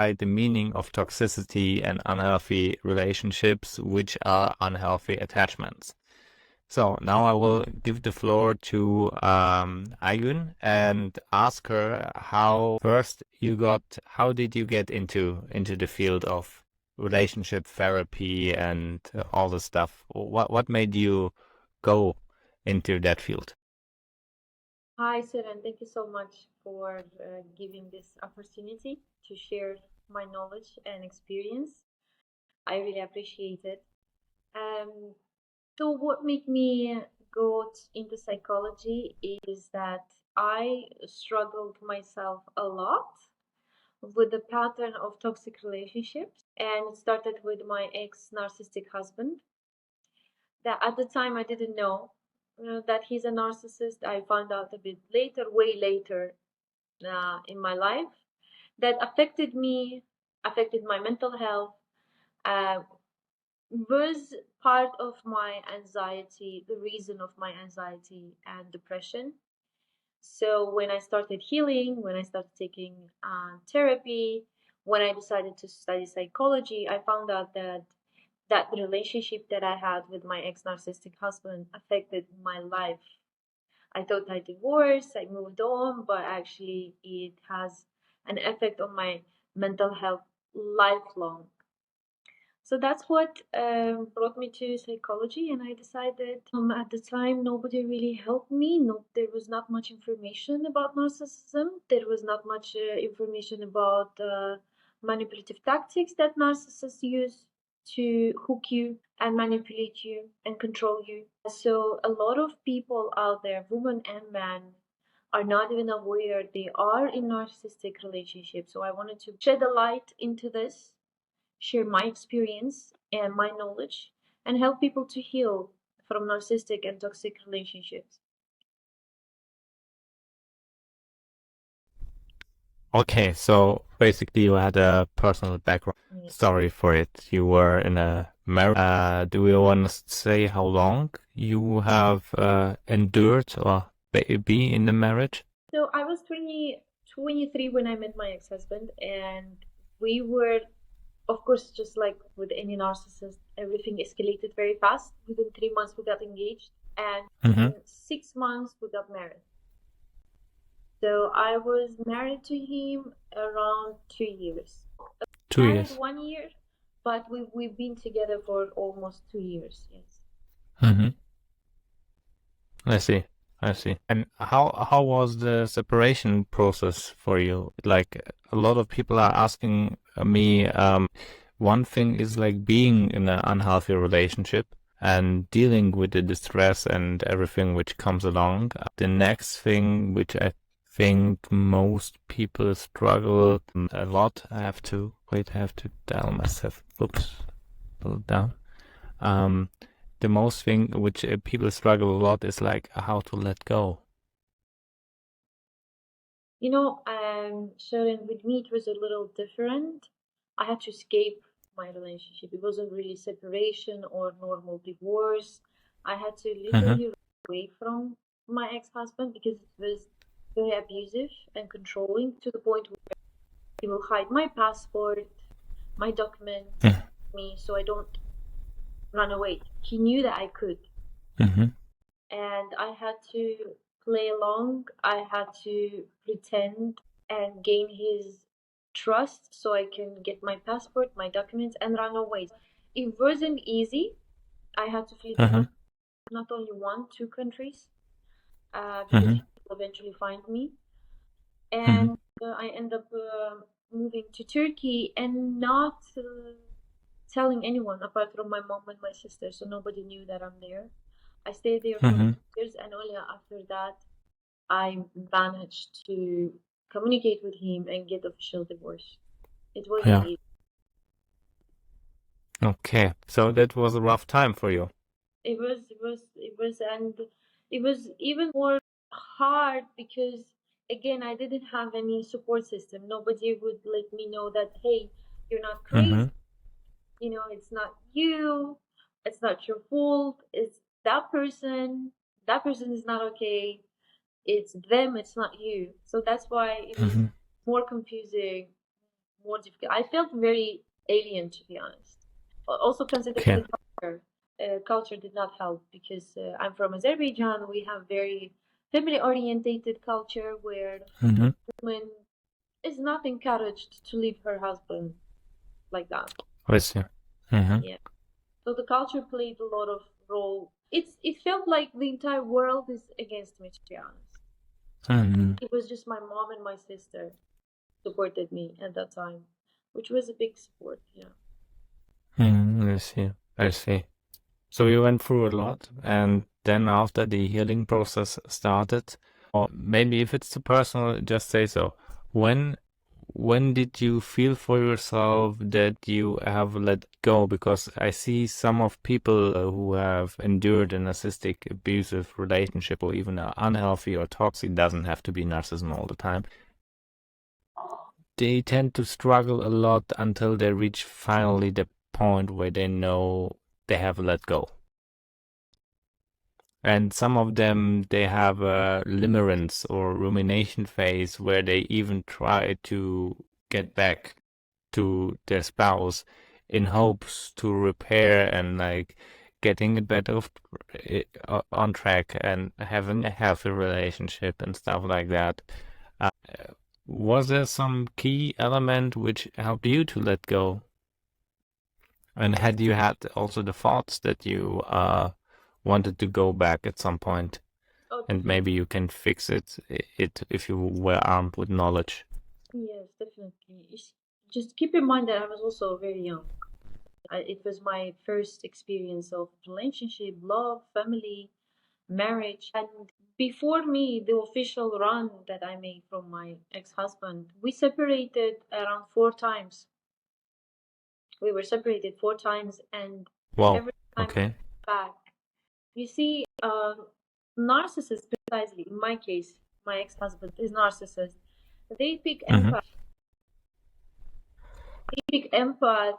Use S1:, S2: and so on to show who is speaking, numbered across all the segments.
S1: the meaning of toxicity and unhealthy relationships, which are unhealthy attachments. So now I will give the floor to Ayun and ask her how did you get into the field of relationship therapy and all the stuff? What made you go into that field?
S2: Hi, Seren. Thank you so much for giving this opportunity to share my knowledge and experience. I really appreciate it. Um, so, what made me go into psychology is that I struggled myself a lot with the pattern of toxic relationships, and it started with my ex narcissistic husband. That at the time I didn't know, that he's a narcissist. I found out a bit later, way later in my life that affected me, affected my mental health, uh, was part of my anxiety, the reason of my anxiety and depression. So when I started healing, when I started taking therapy, when I decided to study psychology, I found out that that relationship that I had with my ex narcissistic husband affected my life. I thought I divorced, I moved on, but actually it has an effect on my mental health lifelong. So that's what brought me to psychology, and I decided at the time nobody really helped me. No, there was not much information about narcissism. There was not much information about manipulative tactics that narcissists use to hook you and manipulate you and control you. So a lot of people out there, women and men, are not even aware they are in narcissistic relationships. So I wanted to shed a light into this, share my experience and my knowledge, and help people to heal from narcissistic and toxic relationships.
S1: Okay, so basically you had a personal background
S2: Yes.
S1: story for it. You were in a marriage. Do you want to say how long you have endured or be in the marriage?
S2: So I was 23 when I met my ex-husband, and we were, of course, just like with any narcissist, everything escalated very fast. Within 3 months, we got engaged, and
S1: Mm-hmm.
S2: in 6 months, we got married. So I was married to him around 2 years.
S1: Two
S2: Married
S1: years.
S2: 1 year, but we've been together for almost 2 years. Yes.
S1: Mm-hmm. I see. I see. And how was the separation process for you? Like a lot of people are asking me, one thing is like being in an unhealthy relationship and dealing with the distress and everything which comes along. The next thing, which I think most people struggle a lot. I have to wait. I have to dial myself. Oops, pull it down. Um, the most thing which people struggle a lot is like how to let go.
S2: Sharon, with me it was a little different. I had to escape my relationship. It wasn't really separation or normal divorce. I had to
S1: Mm-hmm.
S2: literally run away from my ex-husband because it was very abusive and controlling to the point where he will hide my passport, my documents, me, so I don't run away. He knew that I could,
S1: Mm-hmm.
S2: and I had to play along. I had to pretend and gain his trust so I can get my passport, my documents, and run away. It wasn't easy. I had to flee to
S1: Mm-hmm.
S2: not only one, two countries, because
S1: Mm-hmm.
S2: he will eventually find me.
S1: Mm-hmm.
S2: And I end up moving to Turkey and not telling anyone apart from my mom and my sister, so nobody knew that I'm there. I stayed there for
S1: Mm-hmm.
S2: years, and only after that I managed to communicate with him and get official divorce. It wasn't
S1: Yeah.
S2: easy.
S1: Okay. So that was a rough time for you.
S2: And it was even more hard because again I didn't have any support system. Nobody would let me know that hey, you're not crazy.
S1: Mm-hmm.
S2: It's not you. It's not your fault. It's that person. That person is not okay. It's them. It's not you. So that's why it was
S1: Mm-hmm.
S2: more confusing, more difficult. I felt very alien, to be honest. Also considering
S1: Okay.
S2: the culture. Culture did not help because I'm from Azerbaijan. We have very family-orientated culture where
S1: Mm-hmm.
S2: woman is not encouraged to leave her husband like that.
S1: I see. Mm-hmm.
S2: Yeah. So the culture played a lot of role. It felt like the entire world is against me, to be honest.
S1: Mm-hmm.
S2: It was just my mom and my sister supported me at that time, which was a big support. Yeah.
S1: Mm-hmm. I see. I see. So you went through a lot, and then after the healing process started, or maybe if it's too personal, just say so. When when did you feel for yourself that you have let go? Because I see some of people who have endured a narcissistic, abusive relationship, or even a unhealthy or toxic, doesn't have to be narcissism all the time. They tend to struggle a lot until they reach finally the point where they know they have let go. And some of them, they have a limerence or rumination phase where they even try to get back to their spouse in hopes to repair and like getting it better on track and having a healthy relationship and stuff like that. Uh, was there some key element which helped you to let go? And had you had also the thoughts that you wanted to go back at some point?
S2: Oh,
S1: And
S2: definitely.
S1: maybe you can fix it if you were armed with knowledge.
S2: Yes, definitely. Just keep in mind that I was also very young. It was my first experience of relationship, love, family, marriage. And before me, the official run that I made from my ex-husband, we separated around 4 times. We were separated 4 times, and
S1: Wow.
S2: every time
S1: Okay.
S2: back. You see, narcissists, precisely, in my case, my ex-husband is narcissist. They pick
S1: Mm-hmm.
S2: empath. They pick empath.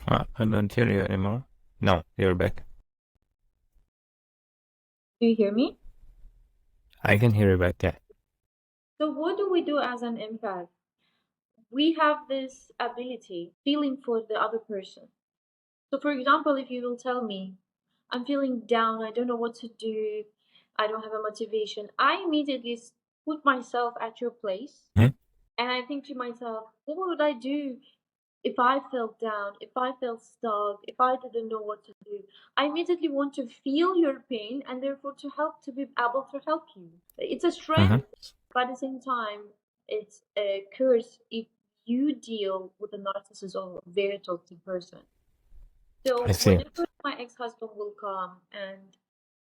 S1: I don't hear you anymore. No, you're back.
S2: Do you hear me?
S1: I can hear you back. Yeah.
S2: So what do we do as an empath? We have this ability, feeling for the other person. So, for example, if you will tell me, I'm feeling down, I don't know what to do, I don't have a motivation, I immediately put myself at your place
S1: Hmm.
S2: and I think to myself, what would I do if I felt down, if I felt stuck, if I didn't know what to do? I immediately want to feel your pain and therefore to help, to be able to help you. It's a
S1: Mm-hmm.
S2: strength, but at the same time, it's a curse if you deal with a narcissist or a very toxic person.
S1: I
S2: So
S1: see.
S2: whenever my ex-husband will come and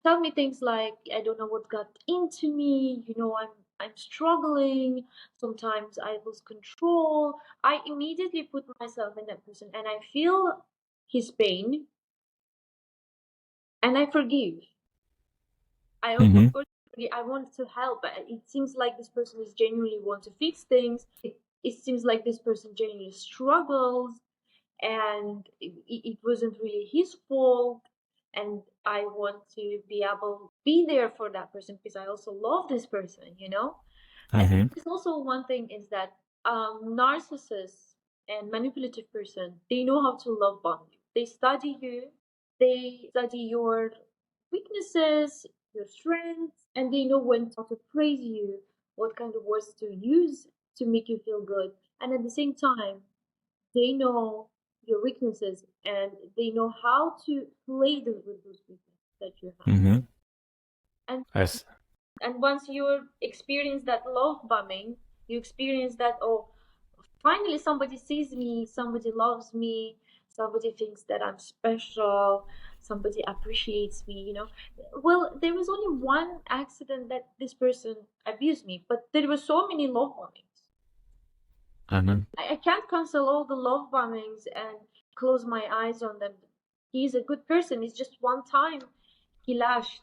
S2: tell me things like, I don't know what got into me, I'm struggling, sometimes I lose control, I immediately put myself in that person and I feel his pain and I forgive. I
S1: Mm-hmm.
S2: of course forgive. I want to help. It seems like this person is genuinely want to fix things. It seems like this person genuinely struggles and it wasn't really his fault, and I want to be able be there for that person because I also love this person. And
S1: Mm-hmm.
S2: there's also one thing is that narcissists and manipulative person, they know how to love bomb you. They study you, they study your weaknesses, your strengths, and they know when to praise you, what kind of words to use to make you feel good. And at the same time, they know your weaknesses and they know how to play with those weaknesses that you have.
S1: Mm-hmm.
S2: And
S1: I see.
S2: and once you experience that love bombing, you experience that, oh, finally somebody sees me, somebody loves me, somebody thinks that I'm special, somebody appreciates me. Well, there was only one accident that this person abused me, but there were so many love bombings.
S1: Mm-hmm.
S2: I can't cancel all the love bombings and close my eyes on them. He's a good person. It's just one time he lashed.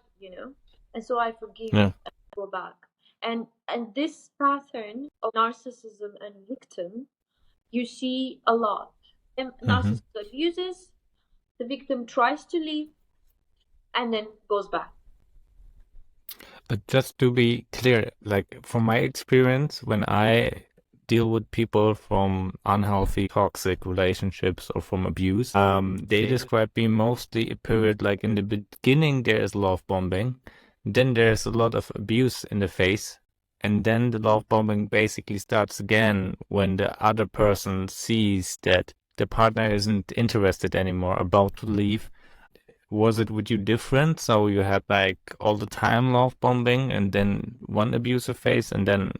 S2: And so I forgive
S1: Yeah.
S2: and go back. And this pattern of narcissism and victim, you see a lot. And
S1: Mm-hmm.
S2: narcissist abuses, the victim tries to leave and then goes back.
S1: But just to be clear, like from my experience, when I deal with people from unhealthy, toxic relationships or from abuse, they describe me mostly a period like in the beginning there is love bombing, then there's a lot of abuse in the face, and then the love bombing basically starts again when the other person sees that the partner isn't interested anymore, about to leave. Was it with you different? So you had like all the time love bombing and then one abusive phase and then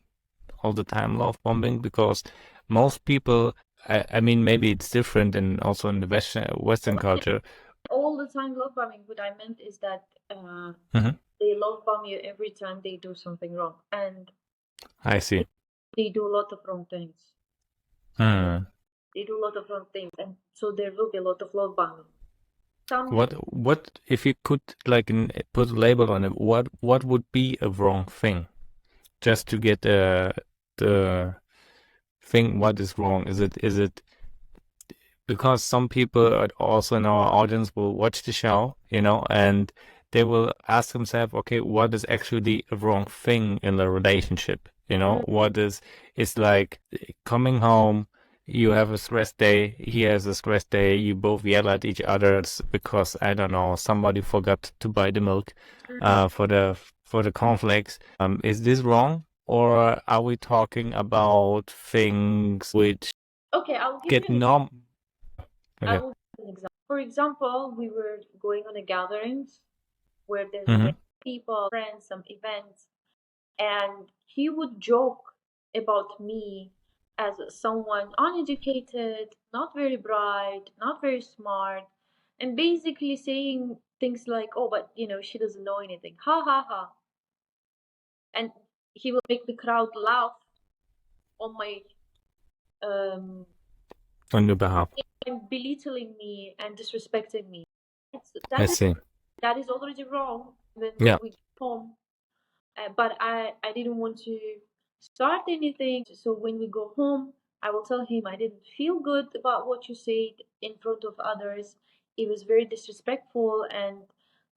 S1: all the time love bombing? Because most people, I mean, maybe it's different and also in the Western culture.
S2: All the time love bombing, what I meant is that
S1: Mhm.
S2: they love bomb you every time they do something wrong, and
S1: I see.
S2: they do a lot of wrong things.
S1: Hmm.
S2: They do a lot of wrong things, and so there will be a lot of love bombing. Some
S1: What if you could like put a label on it? What would be a wrong thing? Just to get the thing what is wrong? Is it because some people also in our audience will watch the show, and they will ask themselves, okay, what is actually a wrong thing in the relationship? What is, it's like coming home, you have a stress day, he has a stress day, you both yell at each other because, I don't know, somebody forgot to buy the milk, for the cornflakes. Is this wrong? Or are we talking about things which
S2: Okay, I'll give
S1: get
S2: you an I
S1: Okay.
S2: will give you an example. For example, we were going on a gatherings where there's
S1: Mm-hmm.
S2: many people, friends, some events, and he would joke about me as someone uneducated, not very bright, not very smart, and basically saying things like, "Oh, but she doesn't know anything." Ha ha ha. And he will make the crowd laugh on my um
S1: On your behalf.
S2: and belittling me and disrespecting me.
S1: I
S2: That is
S1: see.
S2: that is already wrong when
S1: Yeah.
S2: we get home. But I didn't want to start anything. So when we go home, I will tell him I didn't feel good about what you said in front of others. It was very disrespectful, and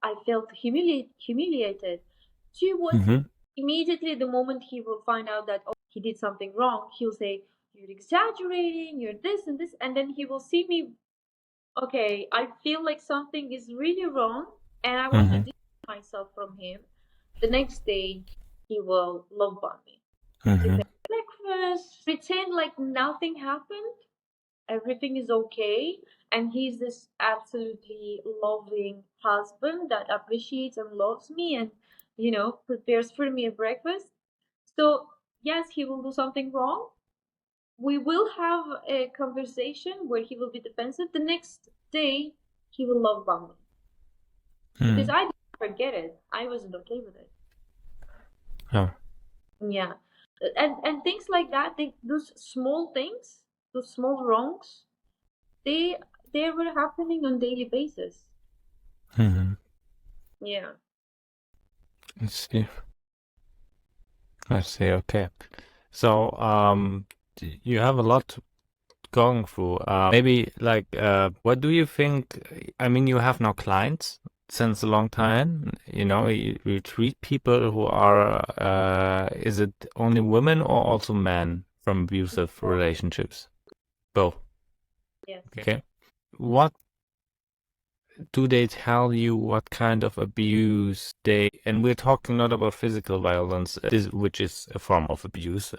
S2: I felt humiliated. To what
S1: Mm-hmm.
S2: immediately the moment he will find out that he did something wrong, he'll say, "You're exaggerating. You're this and this," and then he will see me. Okay, I feel like something is really wrong, and I want to
S1: Mm-hmm.
S2: distance myself from him. The next day, he will love bomb me.
S1: Mm-hmm.
S2: Prepare breakfast, pretend like nothing happened, everything is okay, and he's this absolutely loving husband that appreciates and loves me and, prepares for me a breakfast. So, yes, he will do something wrong. We will have a conversation where he will be defensive. The next day, he will love bomb me because
S1: Mm-hmm.
S2: I didn't forget it. I wasn't okay with it.
S1: Yeah.
S2: Yeah, and things like that. Those small things, those small wrongs, they they were happening on daily basis.
S1: Mm-hmm.
S2: Yeah.
S1: I see. I see. Okay. So, you have a lot going through. Maybe like, what do you think? I mean, you have no clients since a long time. You treat people who are, is it only women or also men from abusive
S2: Both.
S1: relationships? Both.
S2: Yes.
S1: Okay. What do they tell you what kind of abuse and we're talking not about physical violence, which is a form of abuse,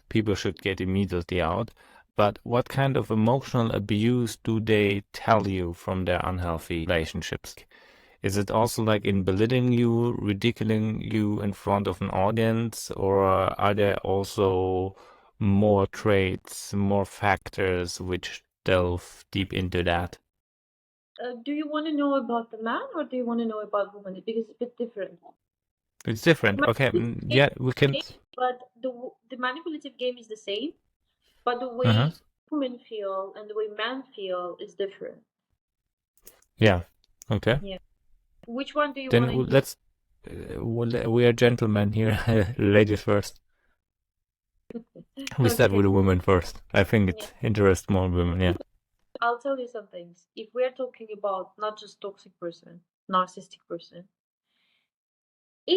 S1: people should get immediately out, but what kind of emotional abuse do they tell you from their unhealthy relationships? Is it also like in belittling you, ridiculing you in front of an audience, or are there also more traits, more factors which delve deep into that?
S2: Do you want to know about the man or do you want to know about woman? Because it's a bit different.
S1: It's different. Okay,
S2: Manipulative game
S1: yeah,
S2: is
S1: we can.
S2: the same, but the manipulative game is the same, but the
S1: Uh-huh.
S2: way women feel and the way men feel is different.
S1: Yeah. Okay.
S2: Yeah. Which one do you
S1: Then
S2: want to hear?
S1: let's. We are gentlemen here. Ladies first. We start
S2: Okay.
S1: with the women first. I think
S2: Yeah.
S1: it interests more women. Yeah.
S2: I'll tell you some things. If we're talking about not just toxic person, narcissistic person,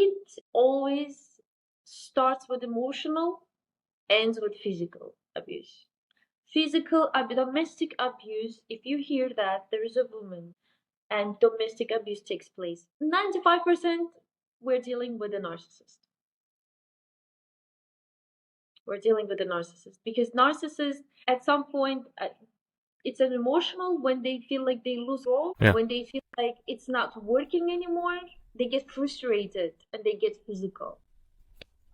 S2: it always starts with emotional, ends with physical abuse. Domestic abuse, if you hear that there is a woman and domestic abuse takes place, 95% we're dealing with a narcissist. We're dealing with a narcissist because narcissists at some point it's an emotional when they feel like they lose all,
S1: Yeah.
S2: when they feel like it's not working anymore, they get frustrated and they get physical.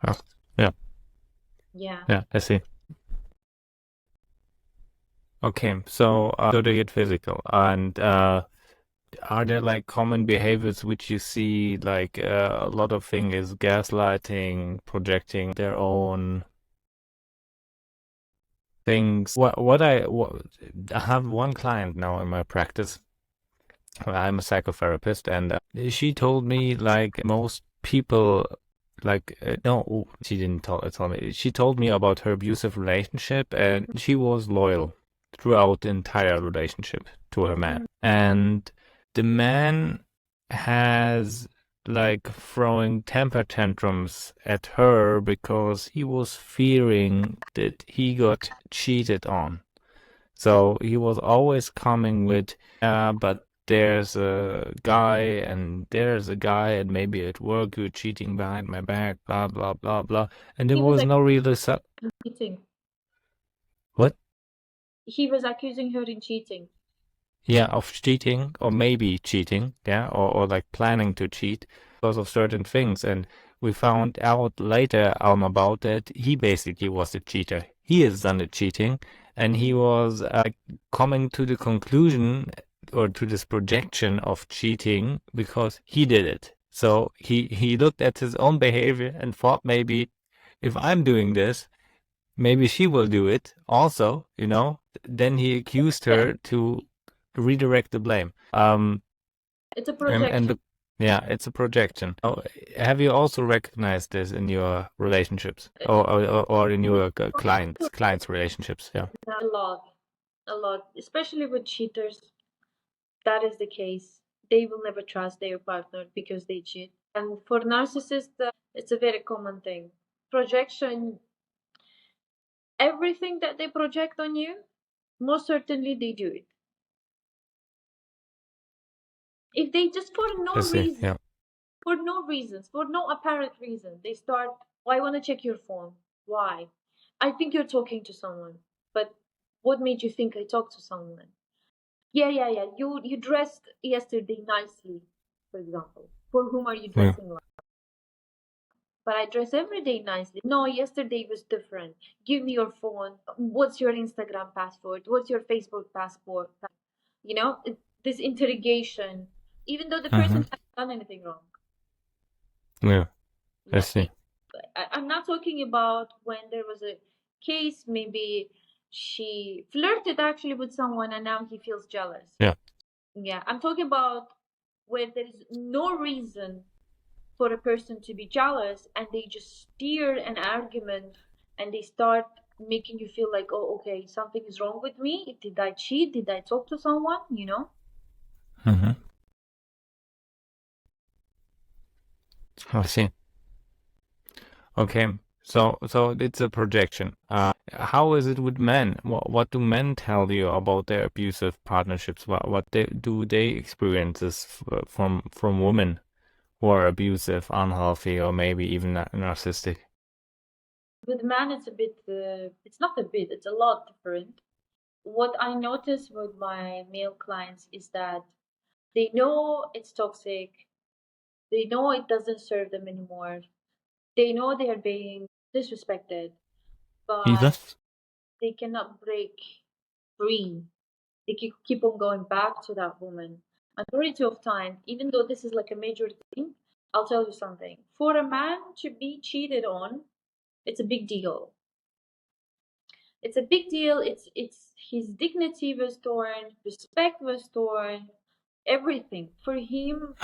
S1: Oh, yeah.
S2: Yeah.
S1: Yeah, I see. Okay, so they get physical, and are there like common behaviors which you see, like a lot of thing is gaslighting, projecting their own things? I have one client now in my practice. I'm a psychotherapist, and she told me like most people, like no, she didn't tell me. She told me about her abusive relationship, and she was loyal throughout the entire relationship to her man. And the man has like throwing temper tantrums at her because he was fearing that he got cheated on. So he was always coming with, but there's a guy and maybe at work you're cheating behind my back, blah, blah, blah, blah. And there
S2: He was
S1: was no real
S2: cheating.
S1: what?
S2: He was accusing her in cheating.
S1: Yeah, of cheating or maybe cheating, yeah, or like planning to cheat because of certain things. And we found out later about that he basically was a cheater. He has done the cheating, and he was coming to the conclusion or to this projection of cheating because he did it. So he looked at his own behavior and thought maybe if I'm doing this, maybe she will do it also, you know. Then he accused her to redirect the blame.
S2: It's a projection.
S1: Yeah, it's a projection. Oh, have you also recognized this in your relationships or in your clients relationships? Yeah.
S2: A lot, especially with cheaters. That is the case. They will never trust their partner because they cheat. And for narcissists, it's a very common thing. Projection, everything that they project on you, most certainly they do it. If they just for no
S1: I see.
S2: reason,
S1: Yeah.
S2: for no reasons, for no apparent reason, they start, "Why I want to check your phone? Why? I think you're talking to someone. But what made you think I talked to someone? Yeah. You dressed yesterday nicely, for example. For whom are you
S1: Yeah.
S2: dressing like? But I dress every day nicely. No, yesterday was different. Give me your phone. What's your Instagram password? What's your Facebook passport? You know, this interrogation, even though the person
S1: Mm-hmm.
S2: hasn't done anything wrong.
S1: Yeah. I
S2: Yeah.
S1: see.
S2: I'm not talking about when there was a case, maybe she flirted actually with someone and now he feels jealous.
S1: Yeah.
S2: Yeah, I'm talking about where there is no reason for a person to be jealous and they just steer an argument and they start making you feel like, oh, okay, something is wrong with me. Did I cheat? Did I talk to someone? You know?
S1: Mm-hmm. I see. Okay. So it's a projection. How is it with men? What do men tell you about their abusive partnerships? What do they experience from women who are abusive, unhealthy, or maybe even narcissistic?
S2: With men, it's a bit, it's not a bit, it's a lot different. What I notice with my male clients is that they know it's toxic, they know it doesn't serve them anymore, they know they are being disrespected, but
S1: Jesus?
S2: they cannot break free. They keep on going back to that woman. Majority of time, even though this is like a major thing, I'll tell you something. For a man to be cheated on, it's a big deal. It's a big deal. It's his dignity was torn, respect was torn, everything. For him,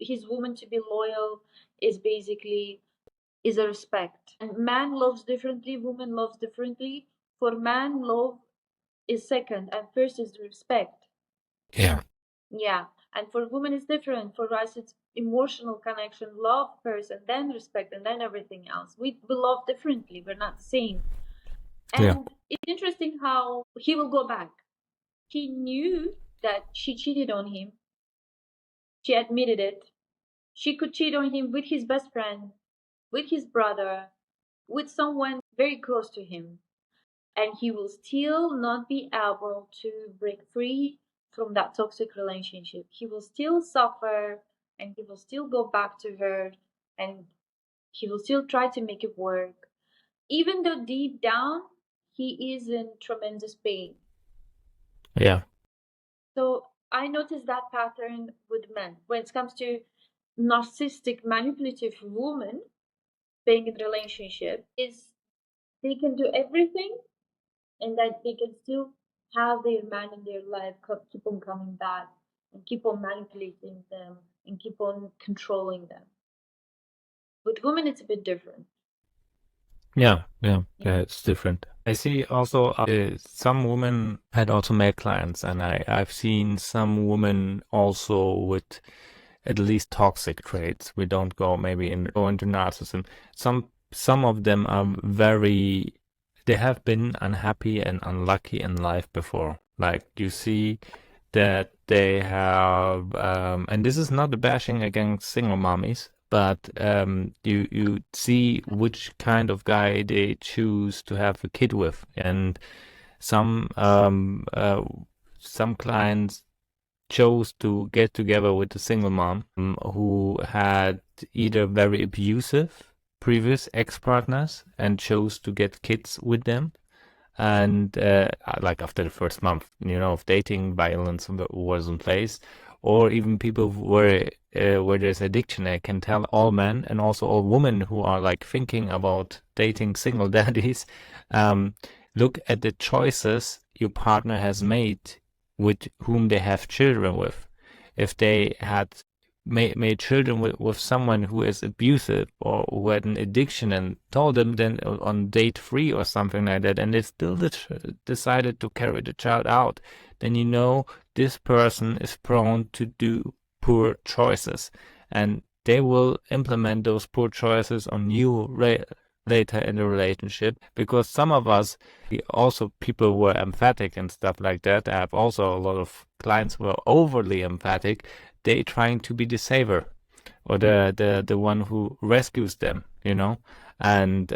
S2: his woman to be loyal is basically is a respect. And man loves differently, woman loves differently. For man, love is second, and first is respect.
S1: Yeah.
S2: Yeah. And for women, it's different. For us, it's emotional connection, love first, and then respect, and then everything else. We love differently. We're not the same.
S1: Yeah.
S2: And it's interesting how he will go back. He knew that she cheated on him. She admitted it. She could cheat on him with his best friend, with his brother, with someone very close to him. And he will still not be able to break free from that toxic relationship. He will still suffer and he will still go back to her and he will still try to make it work. Even though deep down he is in tremendous pain.
S1: Yeah.
S2: So I noticed that pattern with men. When it comes to narcissistic, manipulative women being in relationship, is they can do everything and that they can still have their man in their life keep on coming back and keep on manipulating them and keep on controlling them. With women, it's a bit different.
S1: Yeah,
S2: Yeah.
S1: it's different. I see also some women had also male clients, and I've seen some women also with at least toxic traits. We don't go maybe go into narcissism. Some of them are they have been unhappy and unlucky in life before. Like you see that they have, and this is not a bashing against single mommies, but you see which kind of guy they choose to have a kid with, and some some clients chose to get together with a single mom who had either very abusive previous ex-partners and chose to get kids with them. And like after the first month, of dating, violence was in place, or even people where there's addiction. I can tell all men and also all women who are like thinking about dating single daddies, um, look at the choices your partner has made with whom they have children with. If they had made children with someone who is abusive or who had an addiction and told them then on date 3 or something like that, and they still decided to carry the child out, then this person is prone to do poor choices, and they will implement those poor choices on you later in the relationship. Because some of us, also people were emphatic and stuff like that. I have also a lot of clients who are overly emphatic. They trying to be the saver or the one who rescues them, and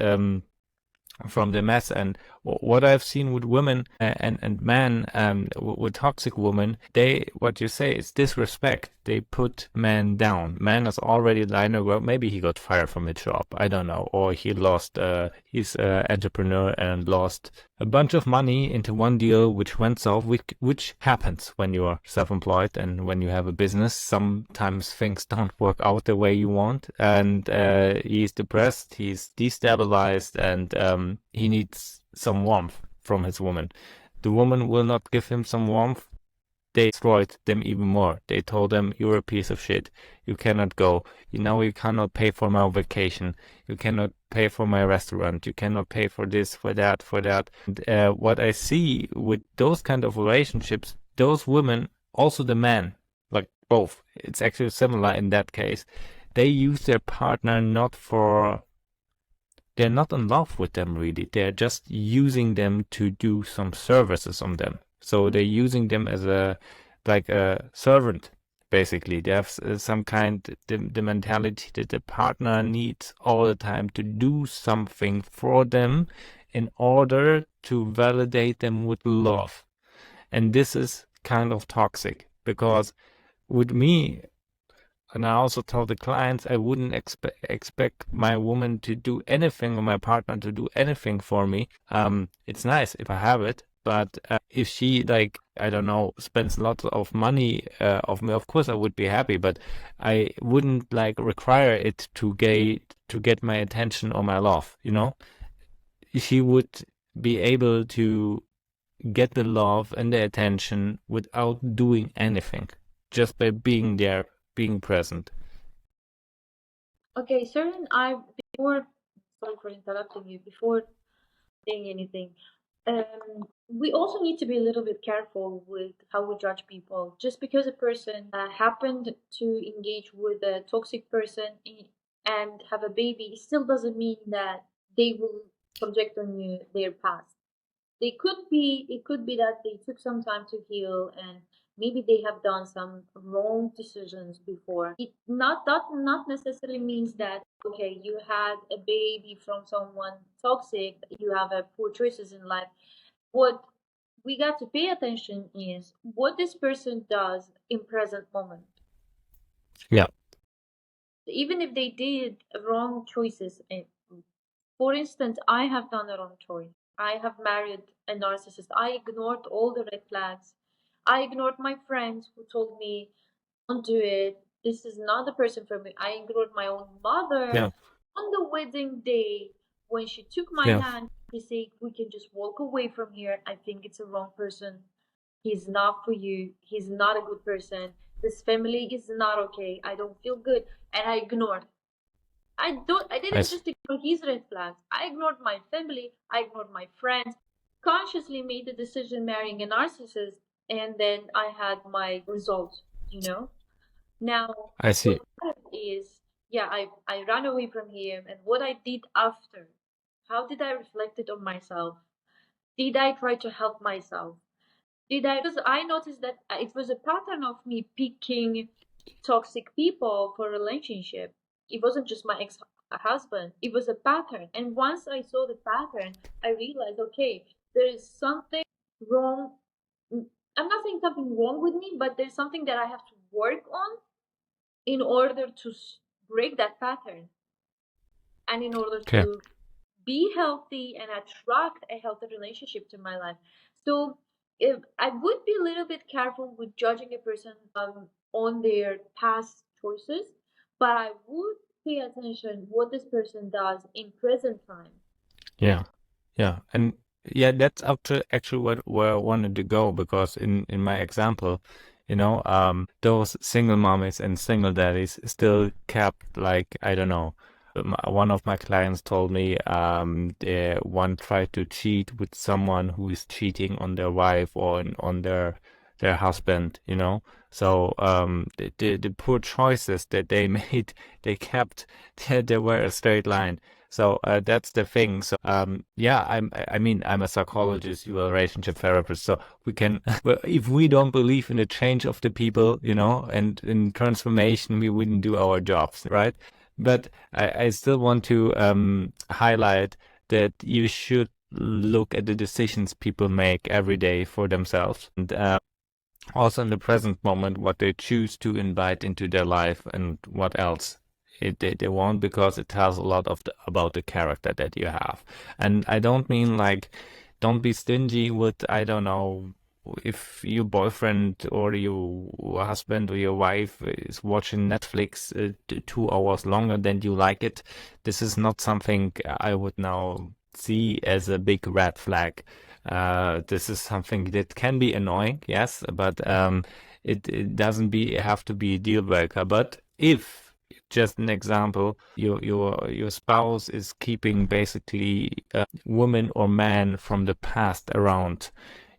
S1: from the mess. And what I've seen with women and men, with toxic women, what you say is disrespect. They put men down. Man is already like, well, maybe he got fired from a job, I don't know, or he lost, he's an entrepreneur and lost a bunch of money into one deal which went south, which happens when you are self-employed and when you have a business. Sometimes things don't work out the way you want, and he's depressed, he's destabilized, and he needs some warmth from his woman. The woman will not give him some warmth. They destroyed them even more. They told them, you're a piece of shit. You cannot go. You cannot pay for my vacation. You cannot pay for my restaurant. You cannot pay for this, for that, for that. And, what I see with those kind of relationships, those women, also the men, like both, it's actually similar in that case. They use their partner they're not in love with them really. They're just using them to do some services on them. So they're using them as a servant, basically. They have some kind, the mentality that the partner needs all the time to do something for them in order to validate them with love. And this is kind of toxic, because with me, and I also told the clients, I wouldn't expect my woman to do anything or my partner to do anything for me. It's nice if I have it, but if she, like, I don't know, spends lots of money of me, of course I would be happy, but I wouldn't like require it to get my attention or my love. She would be able to get the love and the attention without doing anything, just by being there, being present.
S2: Okay, certain I before sorry for interrupting you, before saying anything. we also need to be a little bit careful with how we judge people. Just because a person happened to engage with a toxic person and have a baby, it still doesn't mean that they will project on you their past. It could be that they took some time to heal, and maybe they have done some wrong decisions before. It not that not necessarily means that okay, you had a baby from someone toxic, you have a poor choices in life. What we got to pay attention is what this person does in present moment.
S1: Yeah.
S2: Even if they did wrong choices, for instance, I have done a wrong choice. I have married a narcissist. I ignored all the red flags. I ignored my friends who told me, don't do it. This is not the person for me. I ignored my own mother
S1: Yeah.
S2: on the wedding day when she took my
S1: Yeah.
S2: hand. She said, we can just walk away from here. I think it's a wrong person. He's not for you. He's not a good person. This family is not okay. I don't feel good. And I ignored. I
S1: I
S2: didn't
S1: s-
S2: just ignore his red flags. I ignored my family, I ignored my friends, consciously made the decision marrying a narcissist, and then I had my result, you know? Now
S1: I
S2: what
S1: see.
S2: happened is, yeah, I ran away from him, and what I did after, how did I reflect it on myself? Did I try to help myself? Did I, because I noticed that it was a pattern of me picking toxic people for relationship. It wasn't just my ex-husband. It was a pattern. And once I saw the pattern, I realized, okay, there is something wrong. I'm not saying something wrong with me, but there's something that I have to work on in order to break that pattern and in order
S1: Okay.
S2: to be healthy and attract a healthy relationship to my life. So if I would be a little bit careful with judging a person on their past choices, but I would pay attention what this person does in present time.
S1: Yeah. Yeah. And yeah, that's up to actually where I wanted to go, because in my example, those single mommies and single daddies still kept, like, I don't know. One of my clients told me one tried to cheat with someone who is cheating on their wife or on their husband, you know. So the poor choices that they made, they kept, they were a straight line. So that's the thing. So yeah, I mean, I'm a psychologist, you're a relationship therapist, so we can. Well, if we don't believe in the change of the people, and in transformation, we wouldn't do our jobs, right? But I still want to highlight that you should look at the decisions people make every day for themselves, and also in the present moment, what they choose to invite into their life and what else they want, because it tells a lot about the character that you have. And I don't mean like, don't be stingy with, I don't know, if your boyfriend or your husband or your wife is watching Netflix 2 hours longer than you like it. This is not something I would now see as a big red flag. This is something that can be annoying, yes, but it doesn't have to be a deal breaker. But if, just an example, your spouse is keeping basically a woman or man from the past around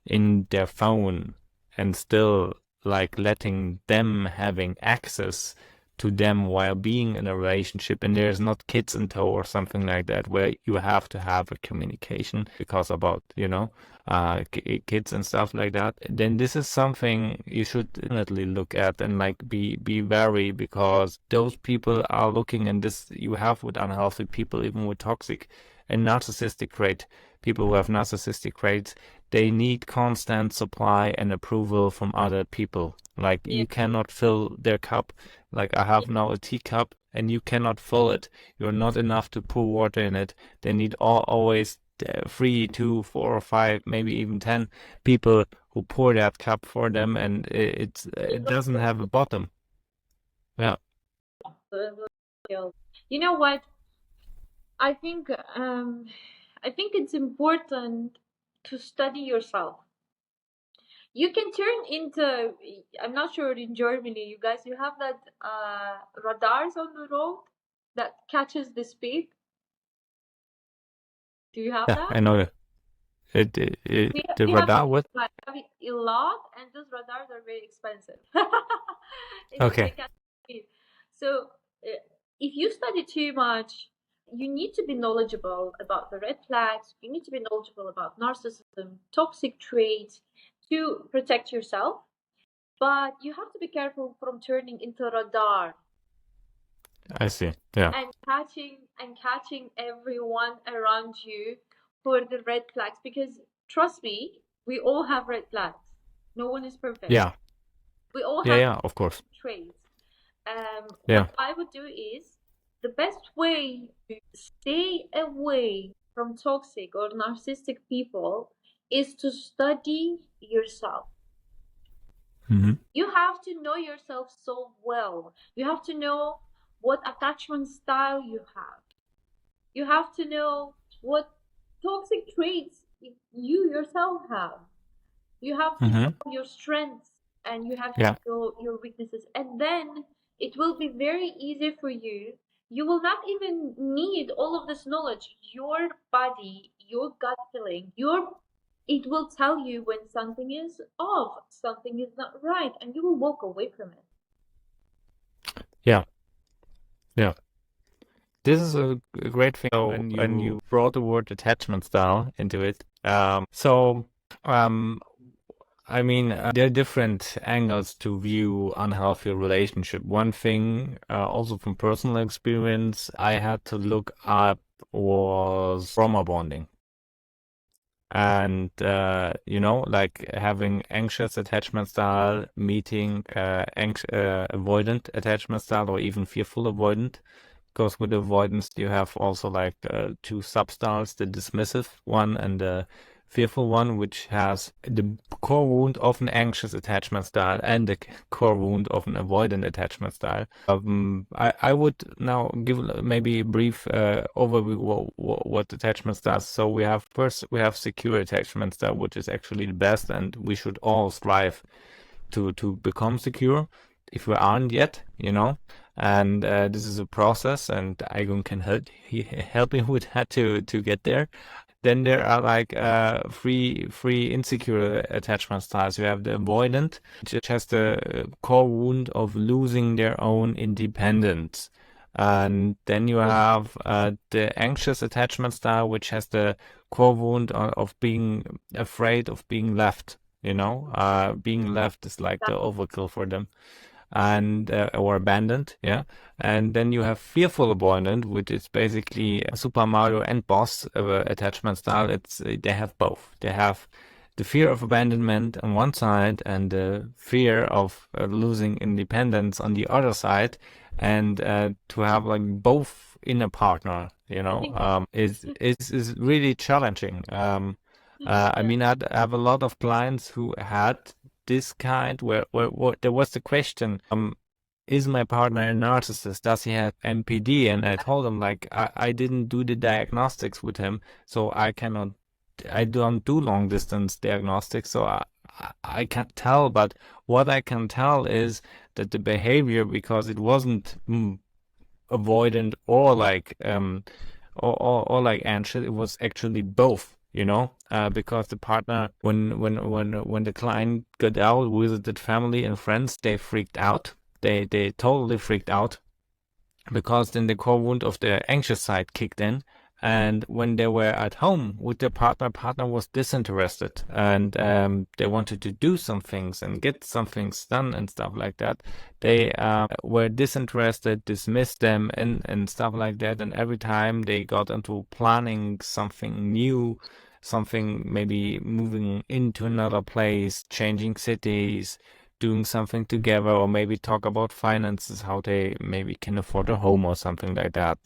S1: in their phone and still like letting them having access to them while being in a relationship, and there's not kids in tow or something like that, where you have to have a communication because about kids and stuff like that, then this is something you should definitely look at and like be wary, because those people are looking, and this you have with unhealthy people, even with toxic and narcissistic trait people who have narcissistic traits, they need constant supply and approval from other people. Like,
S2: Yeah.
S1: you cannot fill their cup. Like, I have now a teacup and you cannot fill it. You're not enough to pour water in it. They need always 3, 2, 4, or 5, maybe even 10 people who pour that cup for them, and it doesn't have a bottom. Yeah.
S2: You know what? I think um, I think it's important to study yourself. You can turn into, I'm not sure in Germany, you guys, you have that radars on the road that catches the speed. Do you have
S1: Yeah,
S2: that?
S1: I know that. The
S2: We have
S1: radar, what?
S2: like a lot, and those radars are very expensive. They
S1: Okay.
S2: can't be. So if you study too much, you need to be knowledgeable about the red flags. You need to be knowledgeable about narcissism, toxic traits to protect yourself. But you have to be careful from turning into radar
S1: I see. Yeah.
S2: and catching everyone around you for the red flags, because trust me, we all have red flags. No one is perfect.
S1: Yeah.
S2: We all
S1: Yeah,
S2: have
S1: yeah, of course.
S2: traits.
S1: Yeah.
S2: What I would do is the best way to stay away from toxic or narcissistic people is to study yourself.
S1: Hmm.
S2: You have to know yourself so well. You have to know what attachment style you have. You have to know what toxic traits you yourself have. You have to
S1: Hmm.
S2: know your strengths and you have to
S1: Yeah.
S2: know your weaknesses. And then it will be very easy for you. You will not even need all of this knowledge. Your body, your gut feeling, it will tell you when something is off, something is not right, and you will walk away from it.
S1: Yeah. Yeah. This is a great thing when you brought the word attachment style into it. Um, I mean, there are different angles to view unhealthy relationship. One thing, also from personal experience, I had to look up was trauma bonding. And, like having anxious attachment style, meeting avoidant attachment style, or even fearful avoidant. Because with avoidance, you have also like two substyles, the dismissive one and the fearful one, which has the core wound of an anxious attachment style and the core wound of an avoidant attachment style. I would now give maybe a brief overview what attachment styles. So we have secure attachment style, which is actually the best, and we should all strive to become secure if we aren't yet, and this is a process, and Aigun can help me with that to get there. Then there are like three insecure attachment styles. You have the avoidant, which has the core wound of losing their own independence. And then you have the anxious attachment style, which has the core wound of being afraid of being left. Being left is like the overkill for them, and or abandoned, yeah. And then you have fearful avoidant, which is basically a Super Mario and boss attachment style. They have both. They have the fear of abandonment on one side and the fear of losing independence on the other side, and to have like both in a partner, is really challenging. I
S2: Yeah.
S1: mean, I have a lot of clients who had this kind where there was the question, is my partner a narcissist? Does he have MPD? And I told him like I didn't do the diagnostics with him, so I don't do long distance diagnostics, so I can't tell. But what I can tell is that the behavior, because it wasn't avoidant or like or like anxious, it was actually both. Because the partner, when the client got out, visited family and friends, they freaked out. They totally freaked out, because then the core wound of the anxious side kicked in. And when they were at home with their partner was disinterested, and they wanted to do some things and get some things done and stuff like that. They were disinterested, dismissed them, and stuff like that. And every time they got into planning something new, something maybe moving into another place, changing cities, doing something together, or maybe talk about finances, how they maybe can afford a home or something like that,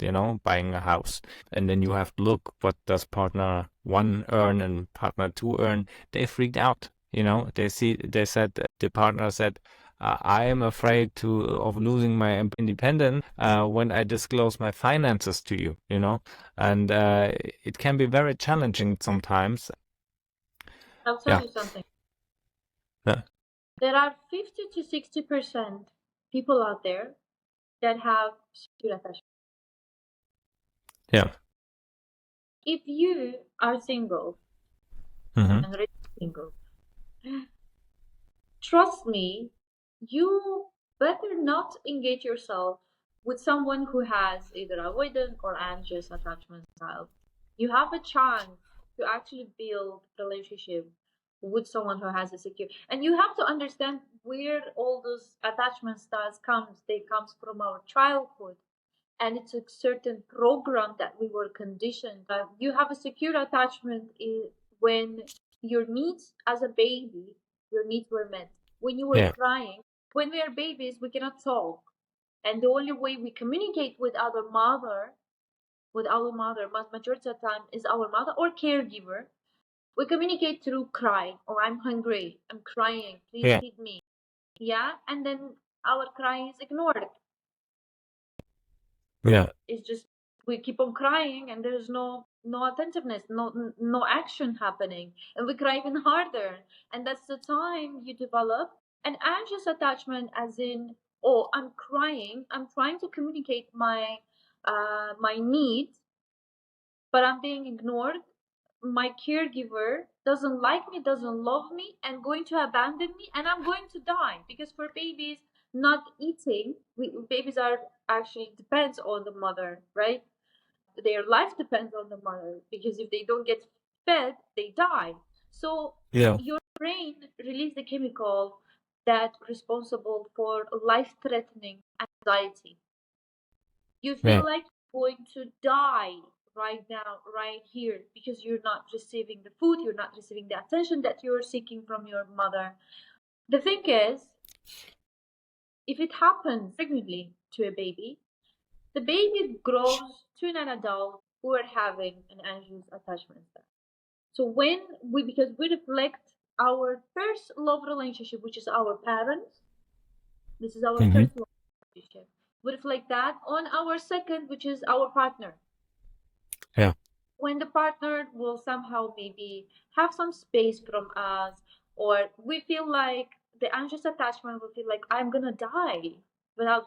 S1: buying a house. And then you have to look, what does partner one earn and partner two earn? They freaked out. They said, the partner said, I am afraid of losing my independence when I disclose my finances to you, and it can be very challenging sometimes.
S2: I'll tell
S1: Yeah.
S2: you something.
S1: Yeah.
S2: There are 50 to 60% people out there that have secure attachment.
S1: Yeah.
S2: If you are single
S1: Mm-hmm.
S2: and already single. Trust me, you better not engage yourself with someone who has either avoidant or anxious attachment style. You have a chance to actually build relationship with someone who has a secure, and you have to understand where all those attachment styles comes. They comes from our childhood, and it's a certain program that we were conditioned. You have a secure attachment when your needs as a baby, your needs were met. When you were
S1: Yeah.
S2: crying, when we are babies, we cannot talk. And the only way we communicate with our mother, majority of the time is our mother or caregiver. We communicate through crying, or I'm hungry, I'm crying, please
S1: Yeah.
S2: feed me. Yeah, and then our crying is ignored.
S1: Yeah.
S2: It's just we keep on crying and there's no attentiveness, no action happening, and we cry even harder. And that's the time you develop an anxious attachment, as in, oh, I'm crying, I'm trying to communicate my needs, but I'm being ignored. My caregiver doesn't like me, doesn't love me, and going to abandon me, and I'm going to die. Because for babies, not eating, babies are actually depends on the mother, right? Their life depends on the mother, because if they don't get fed, they die. So
S1: Yeah.
S2: your brain release the chemical that responsible for life-threatening anxiety. You
S1: Yeah.
S2: feel like you're going to die right now, right here, because you're not receiving the food, you're not receiving the attention that you're seeking from your mother. The thing is, if it happens frequently to a baby, the baby grows to an adult who are having an anxious attachment style. So when because we reflect our first love relationship, which is our parents, this is our
S1: Mm-hmm.
S2: first love relationship. We reflect that on our second, which is our partner.
S1: Yeah.
S2: When the partner will somehow maybe have some space from us, or we feel like the anxious attachment will feel like I'm gonna die without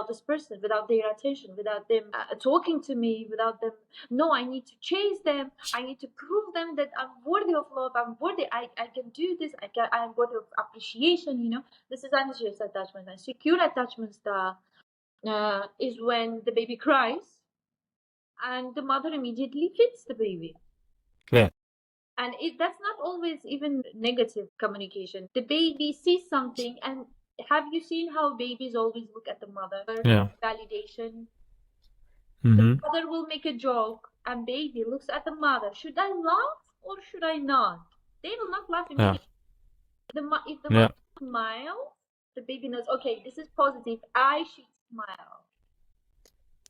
S2: this person, without their attention, without them talking to me, without them. No, I need to chase them, I need to prove them that I'm worthy of love, I'm worthy, I can do this, I'm worthy of appreciation. This is anxious attachment. And secure attachment style is when the baby cries and the mother immediately feeds the baby.
S1: Yeah.
S2: And that's not always even negative communication. The baby sees something, and have you seen how babies always look at the mother
S1: Yeah.
S2: validation? The
S1: Mm-hmm.
S2: mother will make a joke, and baby looks at the mother. Should I laugh or should I not? They will not laugh
S1: Yeah.
S2: immediately. If the
S1: Yeah.
S2: mother smiles, the baby knows, okay, this is positive. I should smile,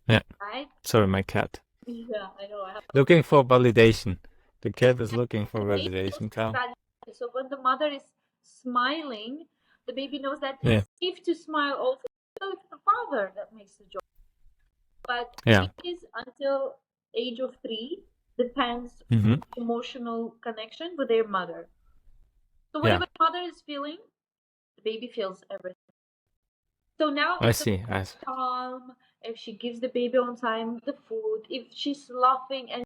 S1: Yeah.
S2: right?
S1: Sorry, my cat.
S2: Yeah, I know.
S1: Looking for validation. The cat is looking for
S2: The baby knows
S1: validation, Cal.
S2: validation. So when the mother is smiling, the baby knows that
S1: Yeah.
S2: it's safe to smile also. So it's the father that makes the joke. But
S1: Yeah.
S2: babies until age of 3 depends
S1: Mm-hmm.
S2: on emotional connection with their mother. So
S1: Yeah.
S2: whatever mother is feeling, the baby feels everything. So now
S1: I
S2: if the
S1: see.
S2: calm, if she gives the baby on time the food, if she's laughing and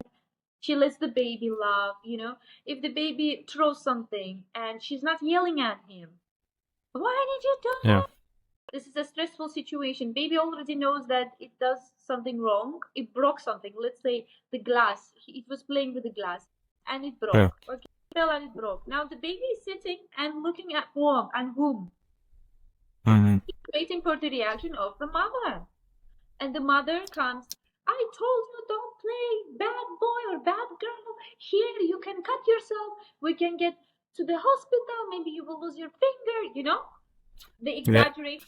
S2: she lets the baby laugh, if the baby throws something and she's not yelling at him, why did you do
S1: Yeah.
S2: that? This is a stressful situation. Baby already knows that it does something wrong. It broke something. Let's say the glass. It was playing with the glass and it
S1: Yeah.
S2: broke. Okay, it fell and it broke. Now the baby is sitting and looking at whom?
S1: Mm-hmm.
S2: Waiting for the reaction of the mother. And the mother comes, I told you don't play bad boy or bad girl. Here you can cut yourself. We can get to the hospital. Maybe you will lose your finger. They
S1: Yeah.
S2: exaggerate.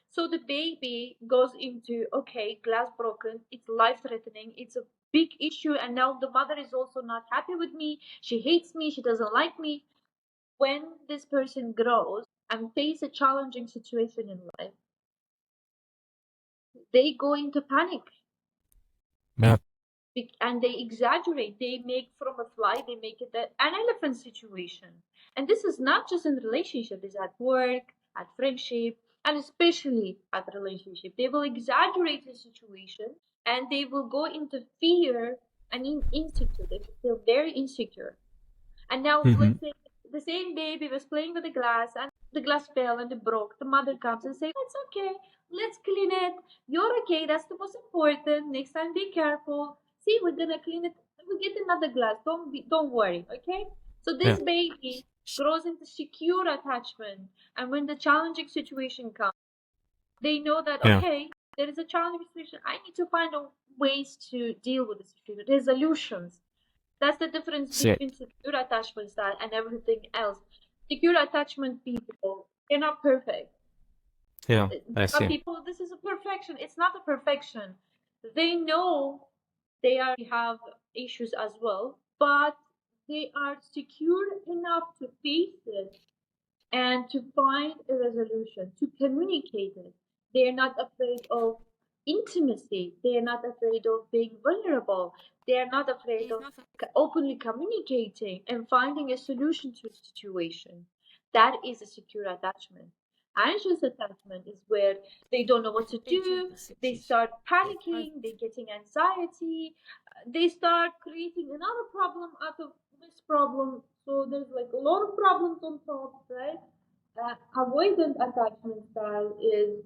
S2: So the baby goes into, okay, glass broken. It's life threatening. It's a big issue. And now the mother is also not happy with me. She hates me. She doesn't like me. When this person grows and face a challenging situation in life, they go into panic.
S1: Yeah.
S2: And they exaggerate. They make from a fly, they make it an elephant situation. And this is not just in relationship, it's at work, at friendship, and especially at relationship. They will exaggerate the situation, and they will go into fear and insecure. They will feel very insecure. And now
S1: Mm-hmm.
S2: let's say the same baby was playing with the glass and the glass fell and it broke. The mother comes and says, "It's okay. Let's clean it. You're okay. That's the most important. Next time, be careful. See, we're gonna clean it. We get another glass. Don't worry. Okay." So
S1: Yeah.
S2: this baby grows into secure attachment, and when the challenging situation comes, they know that
S1: Yeah.
S2: okay, there is a challenging situation. I need to find ways to deal with the situation. Resolutions. That's the difference
S1: See.
S2: between secure attachment style and everything else. Secure attachment people, they're not perfect.
S1: Yeah. I
S2: Some
S1: see.
S2: people, this is a perfection. It's not a perfection. They know they have issues as well, but they are secure enough to face it and to find a resolution, to communicate it. They are not afraid of intimacy. They are not afraid of being vulnerable. They are not afraid of openly communicating and finding a solution to a situation. That is a secure attachment. Anxious attachment is where they don't know what to do, they start panicking, they're getting anxiety, they start creating another problem out of this problem. So there's like a lot of problems on top, right? Avoidant attachment style is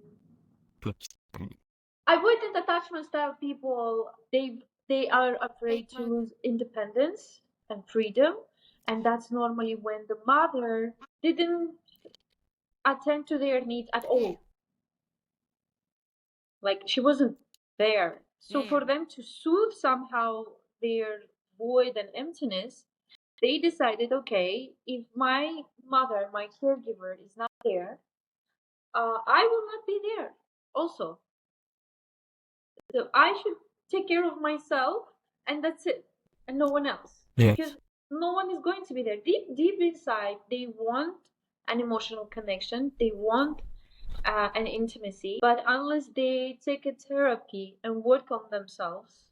S2: avoidant attachment style people. They are afraid to lose independence and freedom, and that's normally when the mother didn't attend to their needs at all. Like she wasn't there. So for them to soothe somehow their void and emptiness, they decided, okay, if my mother, my caregiver, is not there, I will not be there also. So I should take care of myself, and that's it, and no one else, because
S1: Yes.
S2: no one is going to be there. Deep, deep inside, they want an emotional connection. They want an intimacy, but unless they take a therapy and work on themselves,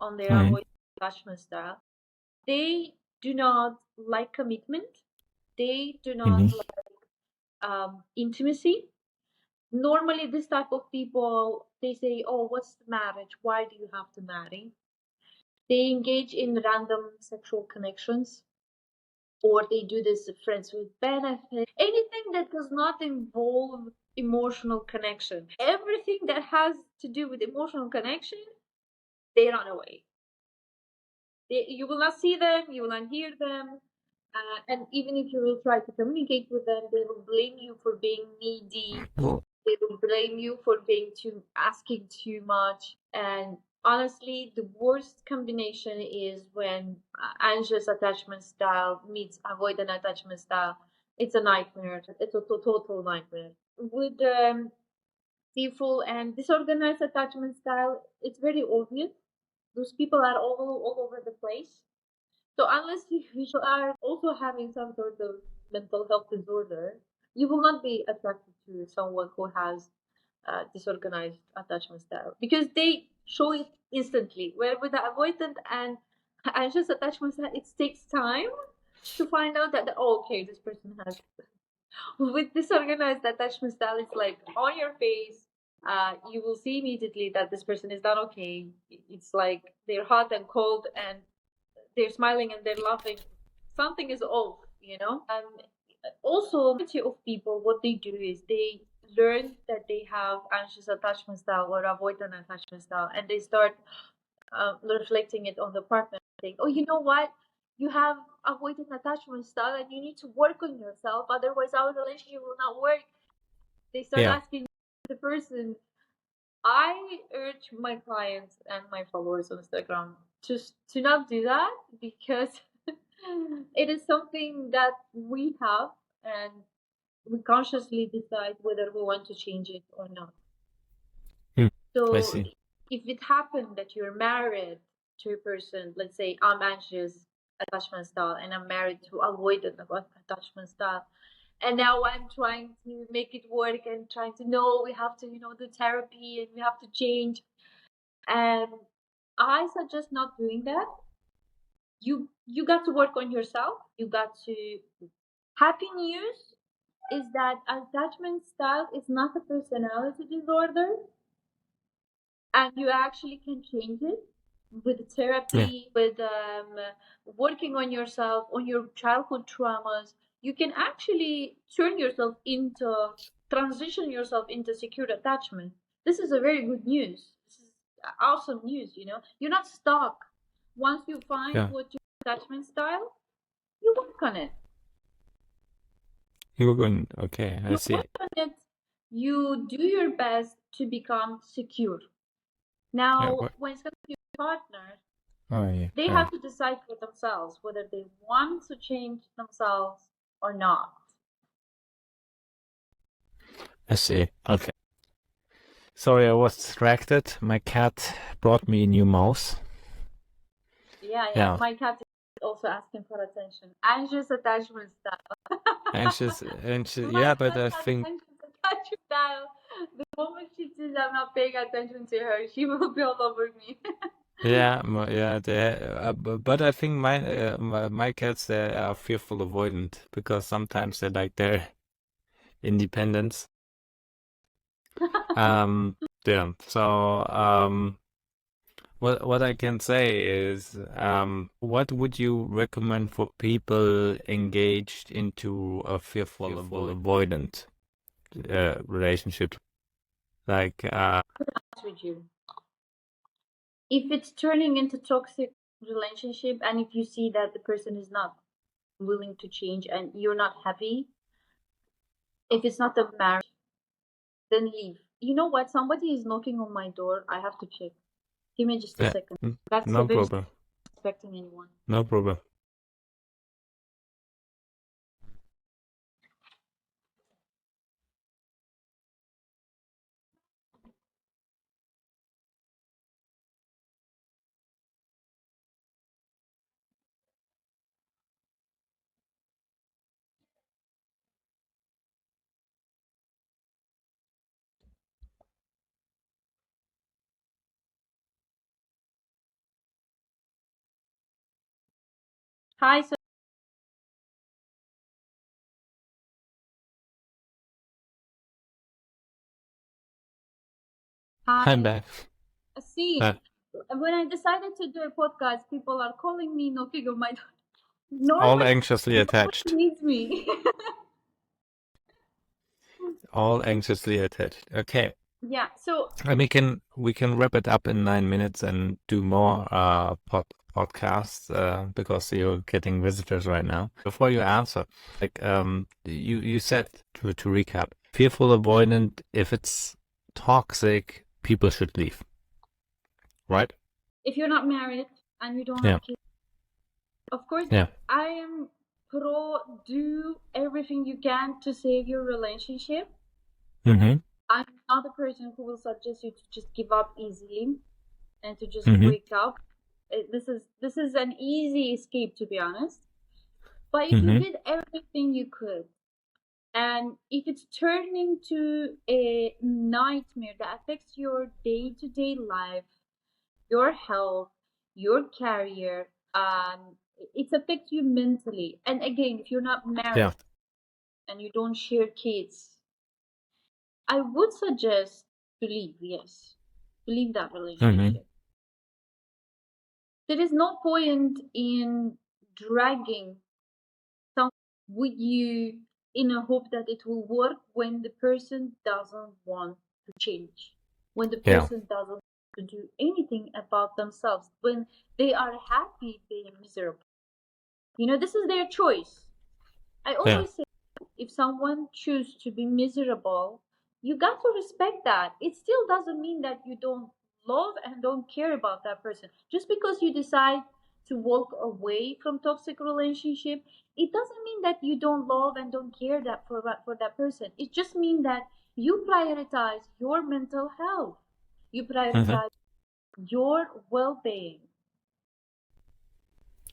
S2: on their
S1: Mm-hmm.
S2: avoidant attachment style, they do not like commitment. They do not
S1: Mm-hmm.
S2: like intimacy. Normally, this type of people, they say, "Oh, what's the marriage? Why do you have to marry?" They engage in random sexual connections, or they do this friends with benefit. Anything that does not involve emotional connection. Everything that has to do with emotional connection, they run away. You will not see them, you will not hear them, and even if you will try to communicate with them, they will blame you for being needy.
S1: Well,
S2: They will blame you for being too asking too much. And honestly, the worst combination is when anxious attachment style meets avoidant attachment style. It's a nightmare. It's a total nightmare. With fearful and disorganized attachment style, it's very obvious. Those people are all over the place. So unless you are also having some sort of mental health disorder, you will not be attracted to someone who has disorganized attachment style because they show it instantly. Where with the avoidant and anxious attachment style, it takes time to find out that oh, okay, this person has. With disorganized attachment style, it's like on your face. You will see immediately that this person is not okay. It's like they're hot and cold, and they're smiling and they're laughing. Something is off, you know. Also, majority of people, what they do is they learn that they have anxious attachment style or avoidant attachment style, and they start reflecting it on the partner. Saying, "Oh, you know what? You have avoidant attachment style, and you need to work on yourself. Otherwise, our relationship will not work." They start
S1: yeah.
S2: asking the person. I urge my clients and my followers on Instagram to not do that because it is something that we have and we consciously decide whether we want to change it or not.
S1: Hmm. I
S2: So
S1: see.
S2: if it happened that you're married to a person, let's say I'm anxious attachment style and I'm married to avoidant attachment style, and now I'm trying to make it work and trying to know we have to, do therapy and we have to change. And I suggest not doing that. You got to work on yourself. You got to. Happy news is that attachment style is not a personality disorder, and you actually can change it. with
S1: Yeah.
S2: therapy, with working on yourself, on your childhood traumas, you can actually transition yourself into secure attachment. This is a very good news. This is awesome news, you know. You're not stuck. Once you find
S1: Yeah.
S2: what your attachment style, you work on it.
S1: You're going, okay, I
S2: You
S1: see.
S2: work on it. You do your best to become secure.
S1: Yeah.
S2: Now,
S1: What?
S2: when it comes to your partner,
S1: Oh, yeah.
S2: they
S1: Yeah.
S2: have to decide for themselves whether they want to change themselves or not.
S1: I see. Okay. Sorry, I was distracted. My cat brought me a new mouse.
S2: Yeah,
S1: Yeah.
S2: my cat is also asking for attention. Anxious attachment style.
S1: Anxious,
S2: My
S1: yeah, but
S2: cat
S1: I
S2: has
S1: think,
S2: anxious attachment style. The moment she sees I'm not paying attention to her, she will be all over me.
S1: yeah, yeah, but I think my cats, they are fearful avoidant because sometimes they like their independence. Um, yeah. So, what I can say is, what would you recommend for people engaged into a fearful avoidant relationship? Like,
S2: With you. If it's turning into toxic relationship and if you see that the person is not willing to change and you're not happy, if it's not a marriage, then leave. You know what? Somebody is knocking on my door. I have to check. Give me just a
S1: yeah,
S2: second. That's a
S1: no
S2: very
S1: problem,
S2: expecting anyone.
S1: no problem.
S2: Hi, sir.
S1: I'm
S2: Hi.
S1: back.
S2: See,
S1: Uh,
S2: when I decided to do a podcast, people are calling me, knocking on my door.
S1: all
S2: Normally,
S1: anxiously
S2: nobody
S1: attached.
S2: needs me.
S1: All anxiously attached. Okay.
S2: Yeah. So
S1: And we can wrap it up in 9 minutes and do more podcasts because you're getting visitors right now. Before you answer, like you said to recap, fearful avoidant, if it's toxic, people should leave, right?
S2: if you're not married and you don't
S1: Yeah,
S2: have kids, of course,
S1: yeah.
S2: I am pro do everything you can to save your relationship.
S1: Mm-hmm.
S2: I'm not the person who will suggest you to just give up easily and to just
S1: Mm-hmm.
S2: break up. This is an easy escape, to be honest. But if you
S1: Mm-hmm.
S2: did everything you could, and if it's turning to a nightmare that affects your day-to-day life, your health, your career, it affects you mentally. And again, if you're not
S1: Yeah.
S2: married and you don't share kids, I would suggest to leave, yes, to leave that
S1: Mm-hmm.
S2: relationship. There is no point in dragging someone with you in a hope that it will work when the person doesn't want to change, when the
S1: Yeah.
S2: person doesn't want to do anything about themselves, when they are happy being miserable. You know, this is their choice. I
S1: Yeah.
S2: always say if someone chooses to be miserable, you got to respect that. It still doesn't mean that you don't love and don't care about that person. Just because you decide to walk away from toxic relationship, it doesn't mean that you don't love and don't care that for that person. It just means that you prioritize your mental health. You
S1: Mm-hmm.
S2: prioritize your well-being.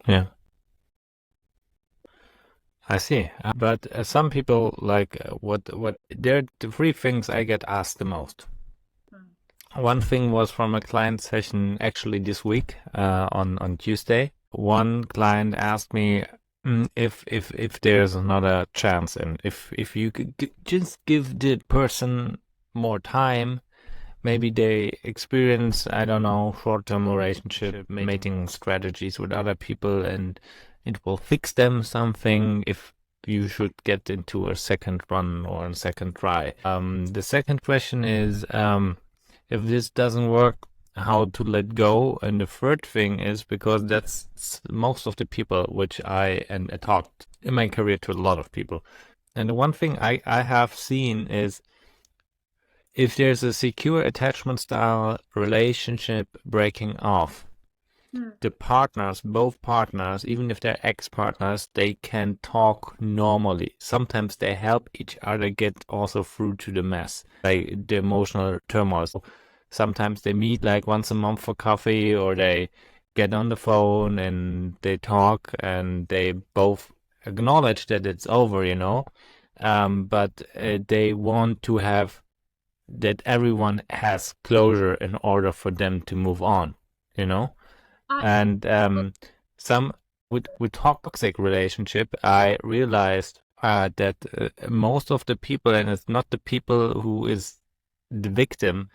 S1: Yeah. I see. But some people like what there are the three things I get asked the most.
S2: Hmm.
S1: One thing was from a client session actually this week on Tuesday. One client asked me if there's another chance and if you could just give the person more time, maybe they experience, I don't know, short-term relationship mating strategies with other people, and it will fix them something if you should get into a second run or a second try. The second question is, if this doesn't work, how to let go. And the third thing is, because that's most of the people which I talked in my career to a lot of people. And the one thing I have seen is, if there's a secure attachment style relationship breaking off, the partners, both partners, even if they're ex-partners, they can talk normally. Sometimes they help each other get also through to the mess, like the emotional turmoil. So sometimes they meet like once a month for coffee, or they get on the phone and they talk, and they both acknowledge that it's over, but they want to have that everyone has closure in order for them to move on, you know?
S2: I
S1: And some with toxic relationship, I realized that most of the people, and it's not the people who is the victim,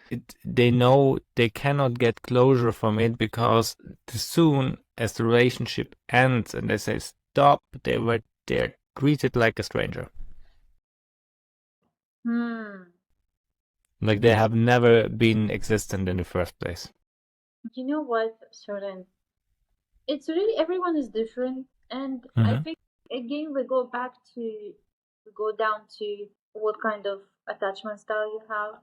S1: they know they cannot get closure from it, because as soon as the relationship ends and they say stop, they're treated like a stranger, like they have never been existent in the first place.
S2: You know what, Soren? It's really everyone is different, and I think again we go down to what kind of attachment style you have.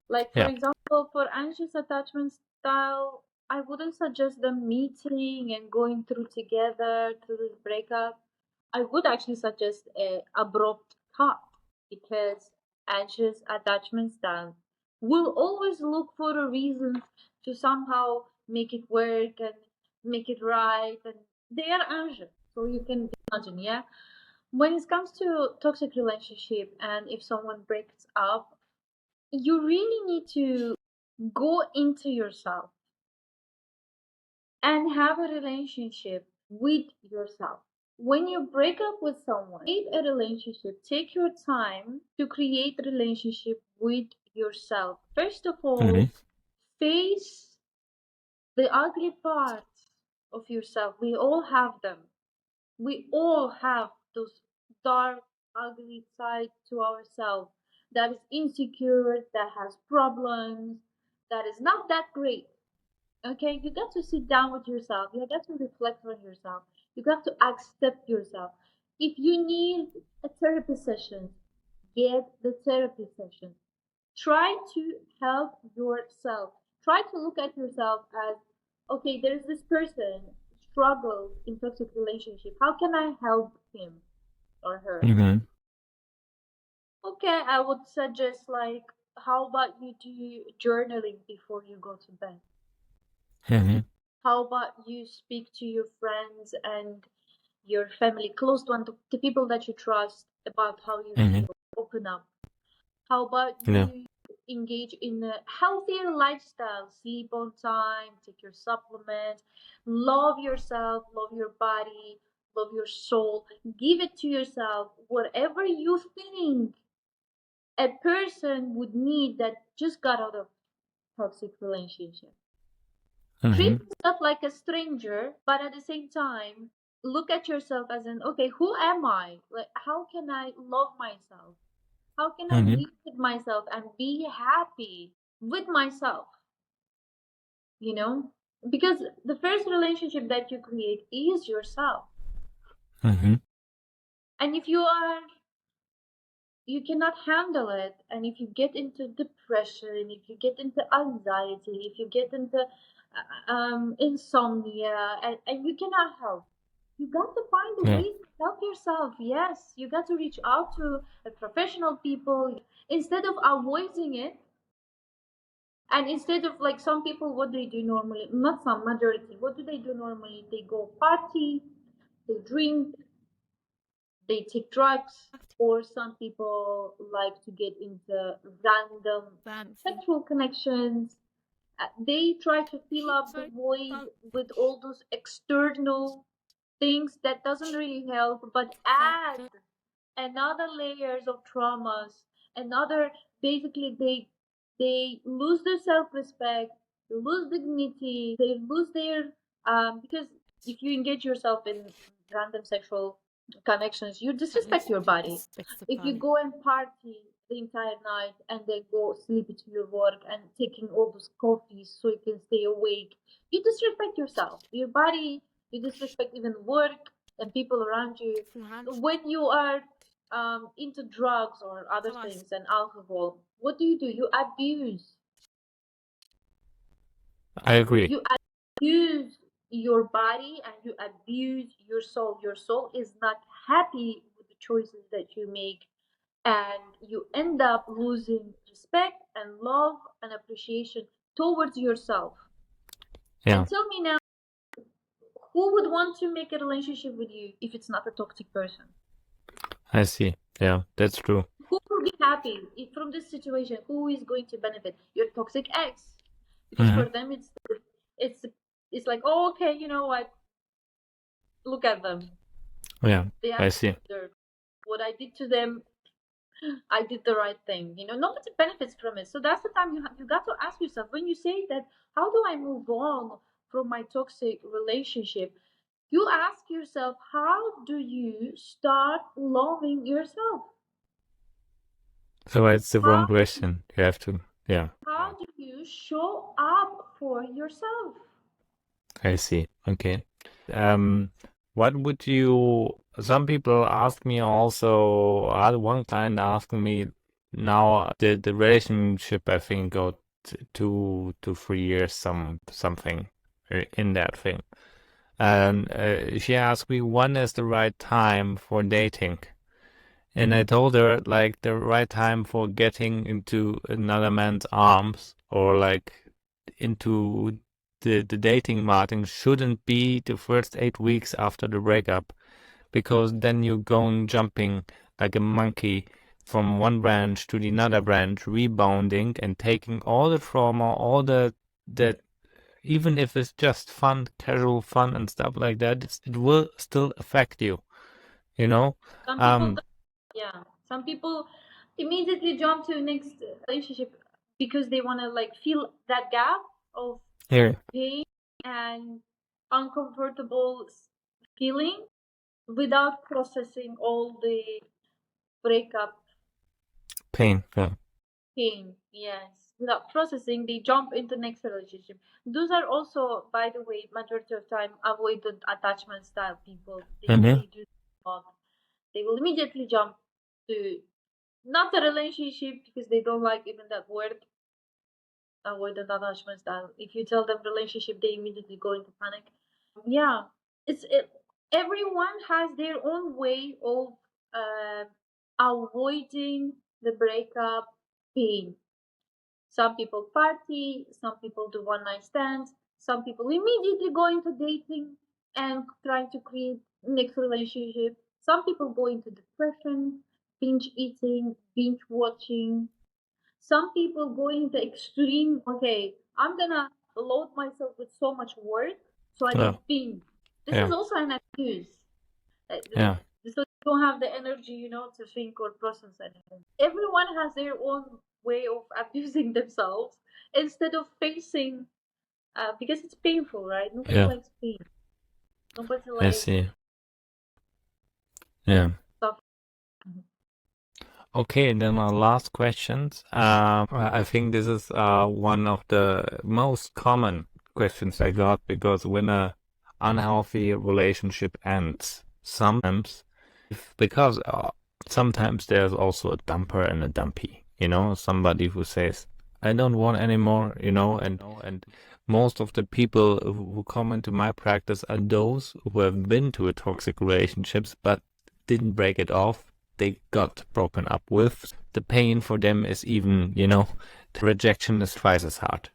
S2: Like for
S1: Yeah.
S2: example, for anxious attachment style, I wouldn't suggest them meeting and going through together through this breakup. I would actually suggest a abrupt cut, because anxious attachment style will always look for a reason to somehow make it work and make it right, and they are anxious, so you can imagine. Yeah, when it comes to toxic relationship, and if someone breaks up, you really need to go into yourself and have a relationship with yourself. When you break up with someone, create a relationship. Take your time to create a relationship with yourself. First of all, face the ugly parts of yourself. We all have them. We all have those dark, ugly side to ourselves, that is insecure, that has problems, that is not that great. Okay, you got to sit down with yourself. You got to reflect on yourself. You got to accept yourself. If you need a therapy session, get the therapy session. Try to help yourself. Try to look at yourself as, okay, there's this person struggles in toxic relationship. How can I help him or her? Okay, I would suggest, like, how about you do journaling before you go to bed? How about you speak to your friends and your family, close one, to people that you trust, about how you feel, open up. How about
S1: Yeah.
S2: you engage in a healthier lifestyle, sleep on time, take your supplements, love yourself, love your body, love your soul, give it to yourself, whatever you think a person would need that just got out of toxic relationship. Treat yourself like a stranger, but at the same time, look at yourself as an, okay, who am I? Like, how can I love myself? How can I live with myself and be happy with myself? You know? Because the first relationship that you create is yourself. And if you cannot handle it, and if you get into depression, if you get into anxiety, if you get into insomnia, and you cannot help, you got to find a
S1: Yeah.
S2: way to help yourself. Yes, you got to reach out to professional people instead of avoiding it. And instead of, like, some people, what they do normally, not some, majority, what do they do normally? They go party, they drink, they take drugs, or some people like to get into random sexual connections. They try to fill up the void with all those external things that doesn't really help, but add another layers of traumas, another, basically they they lose their self-respect, they lose dignity, they lose their because if you engage yourself in random sexual connections, you disrespect your body. If you go and party the entire night and then go sleep to your work and taking all those coffees so you can stay awake, you disrespect yourself, your body, you disrespect even work and people around you. When you are into drugs or other things and alcohol, what do? You abuse.
S1: I agree.
S2: You abuse your body and you abuse your soul. Your soul is not happy with the choices that you make, and you end up losing respect and love and appreciation towards yourself.
S1: Yeah,
S2: And tell me now, who would want to make a relationship with you if it's not a toxic person?
S1: I see. Yeah, that's true.
S2: Who will be happy from this situation? Who is going to benefit? Your toxic ex, because for them it's it's like, oh, okay, you know what? Look at them.
S1: Yeah,
S2: They
S1: I
S2: are
S1: see.
S2: what I did to them. I did the right thing. Nobody benefits from it. So that's the time you got to ask yourself when you say that. How do I move on from my toxic relationship? You ask yourself, how do you start loving yourself?
S1: So it's the wrong
S2: How
S1: question. You have to, yeah,
S2: how do you show up for yourself?
S1: I see. Okay. What would you, some people ask me also, I had one client asking me now the relationship, I think, got 2 to 3 years, something in that thing. And she asked me when is the right time for dating. And I told her like the right time for getting into another man's arms or like into the dating marketing shouldn't be the first 8 weeks after the breakup, because then you're going jumping like a monkey from one branch to the another branch, rebounding and taking all the trauma, all that even if it's just fun, casual fun and stuff like that, it will still affect you, you know?
S2: Some people,
S1: Um,
S2: yeah, some people immediately jump to next relationship because they want to like feel that gap of
S1: here,
S2: pain and uncomfortable feeling without processing all the breakup
S1: pain, yeah.
S2: pain. Yes, without processing, they jump into next relationship. Those are also, by the way, majority of time avoidant attachment style people.
S1: Mm-hmm.
S2: They do a lot. They will immediately jump to not a relationship because they don't like even that word, avoidant attachment style. If you tell them relationship, they immediately go into panic. Yeah, everyone has their own way of uh, avoiding the breakup pain. Some people party, some people do one night stands, some people immediately go into dating and trying to create next relationship. Some people go into depression, binge eating, binge watching. Some people go into extreme, okay, I'm gonna load myself with so much work so I
S1: Yeah,
S2: can binge. This is
S1: yeah,
S2: also an abuse.
S1: yeah,
S2: So you don't have the energy, to think or process anything. Everyone has their own way of abusing themselves instead of facing, because it's painful, right? Nobody
S1: yeah,
S2: likes pain. Nobody
S1: I
S2: likes
S1: see. Yeah.
S2: stuff.
S1: Okay, and then our last questions. I think this is one of the most common questions I got, because when a unhealthy relationship ends, because sometimes there's also a dumper and a dumpy, somebody who says, I don't want anymore, and most of the people who come into my practice are those who have been to a toxic relationships but didn't break it off. They got broken up with. The pain for them is even, the rejection is twice as hard,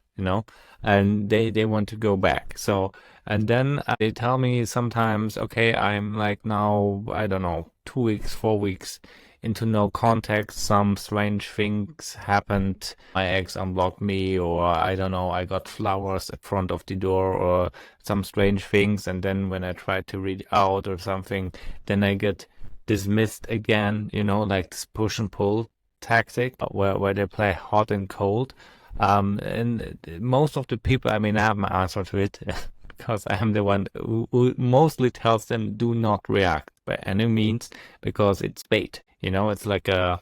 S1: and they want to go back. So, and then they tell me sometimes, okay, I'm like now, I don't know, 2 weeks, 4 weeks into no contact. Some strange things happened. My ex unblocked me, or I don't know, I got flowers in front of the door, or some strange things. And then when I try to read out or something, then I get dismissed again, like this push and pull. tactic where they play hot and cold. And most of the people, I mean, I have my answer to it because I am the one who mostly tells them do not react by any means because it's bait. You know, it's like a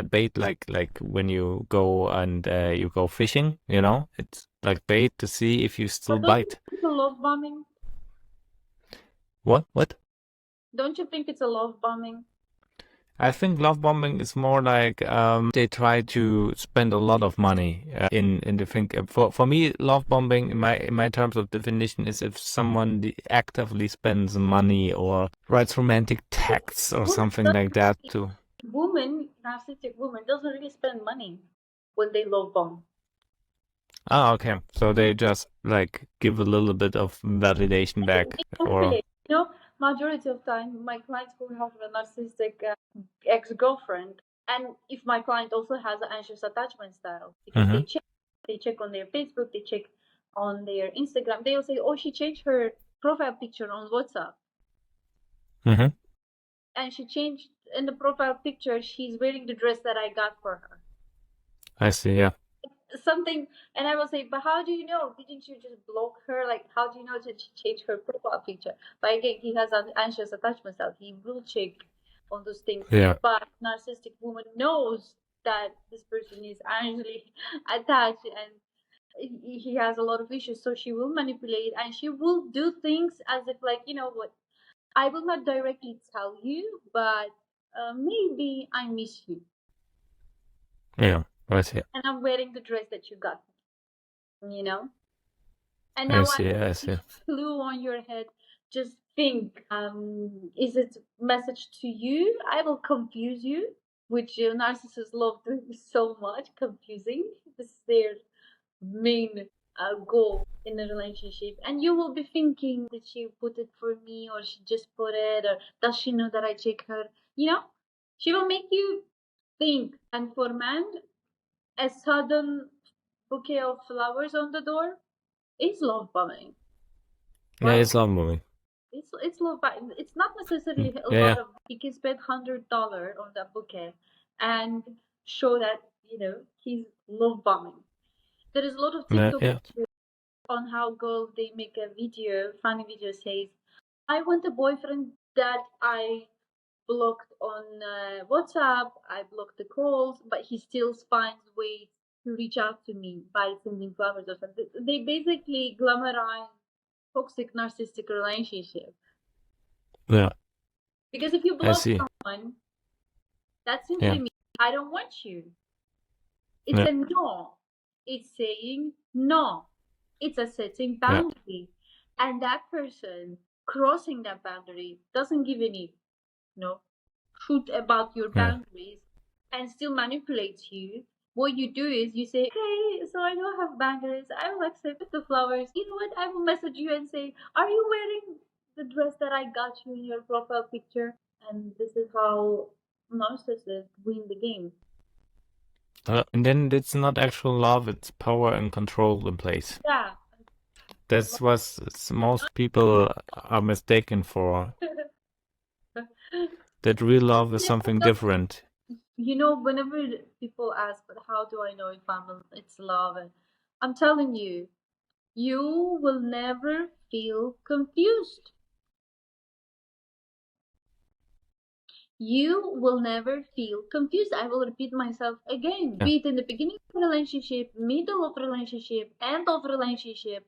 S1: bait, like when you go and you go fishing. You know, it's like bait to see if you still
S2: But don't you
S1: bite.
S2: think it's a love bombing?
S1: What? What?
S2: Don't you think it's a love bombing?
S1: I think love bombing is more like they try to spend a lot of money in the thing. For me, love bombing in my terms of definition is if someone actively spends money or writes romantic texts or something like that to.
S2: Narcissistic woman doesn't really spend money when they love bomb.
S1: Ah, okay. So they just like give a little bit of validation back, or
S2: You know, majority of time, my clients who have a narcissistic ex-girlfriend, and if my client also has an anxious attachment style, because
S1: Mhm.
S2: they check on their Facebook, they check on their Instagram, they'll say, "Oh, she changed her profile picture on WhatsApp,
S1: Mhm.
S2: and she changed in the profile picture. She's wearing the dress that I got for her."
S1: I see. Yeah.
S2: Something, and I will say, but how do you know? Didn't you just block her? Like, how do you know that she changed her profile picture? But again, he has an anxious attachment style. He will check on those things.
S1: Yeah.
S2: But narcissistic woman knows that this person is anxiously attached and he has a lot of issues. So she will manipulate and she will do things as if, like, you know what? I will not directly tell you, but maybe I miss you.
S1: Yeah. I see.
S2: And I'm wearing the dress that you got me, you know? And
S1: I
S2: now I
S1: see. I
S2: have
S1: see.
S2: this clue on your head. Just think, is it message to you? I will confuse you, which narcissists love doing so much, confusing. This is their main goal in a relationship. And you will be thinking, did she put it for me, or she just put it, or does she know that I check her? You know, she will make you think. And for men, a sudden bouquet of flowers on the door is love bombing.
S1: Yeah,
S2: Well,
S1: it's love movie.
S2: it's love bombing. It's not necessarily a
S1: Yeah.
S2: lot
S1: Yeah.
S2: of. He can spend $100 on that bouquet and show that he's love bombing. There is a lot of
S1: Yeah.
S2: TikTok
S1: Yeah.
S2: on how girls they make a video, funny video says, "I want a boyfriend that I blocked on WhatsApp. I blocked the calls, but he still finds ways to reach out to me by sending flowers or something." They basically glamorize toxic narcissistic relationship.
S1: Yeah.
S2: Because if you
S1: I
S2: block
S1: see.
S2: someone, that simply
S1: Yeah.
S2: means I don't want you. It's
S1: Yeah.
S2: a no. It's saying no. It's a setting
S1: Yeah.
S2: boundary. And that person crossing that boundary doesn't give any shoot about your
S1: Yeah.
S2: boundaries and still manipulates you. What you do is you say, "Okay, so I don't have boundaries. I will accept the flowers. You know what? I will message you and say, are you wearing the dress that I got you in your profile picture?" And this is how narcissists win the game.
S1: And then it's not actual love, it's power and control in place.
S2: Yeah.
S1: That's what most people are mistaken for. That real love is something different.
S2: Whenever people ask, but how do I know if it's love? And I'm telling you, you will never feel confused. You will never feel confused. I will repeat myself again.
S1: Yeah.
S2: Be it in the beginning of relationship, middle of relationship, end of relationship,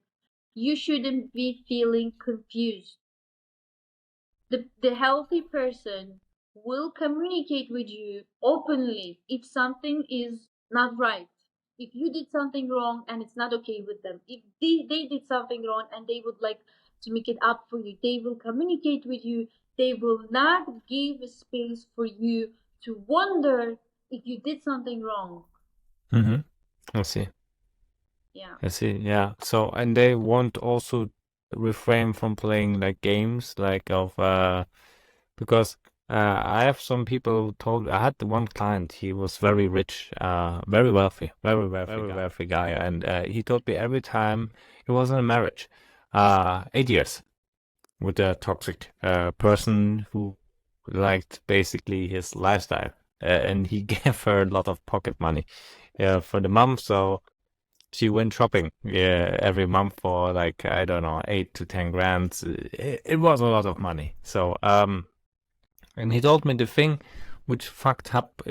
S2: you shouldn't be feeling confused. The healthy person will communicate with you openly if something is not right. If you did something wrong and it's not okay with them, if they did something wrong and they would like to make it up for you, they will communicate with you. They will not give space for you to wonder if you did something wrong.
S1: Mm-hmm. I see.
S2: Yeah.
S1: I see. Yeah. So, and they won't also refrain from playing like games, like because I have some people who told I had the one client, he was very rich, very wealthy, very wealthy guy, and he told me every time he was in a marriage, 8 years with a toxic person who liked basically his lifestyle, and he gave her a lot of pocket money for the month. So she went shopping every month for like, I don't know, 8 to 10 grand. It was a lot of money. So and he told me the thing which fucked up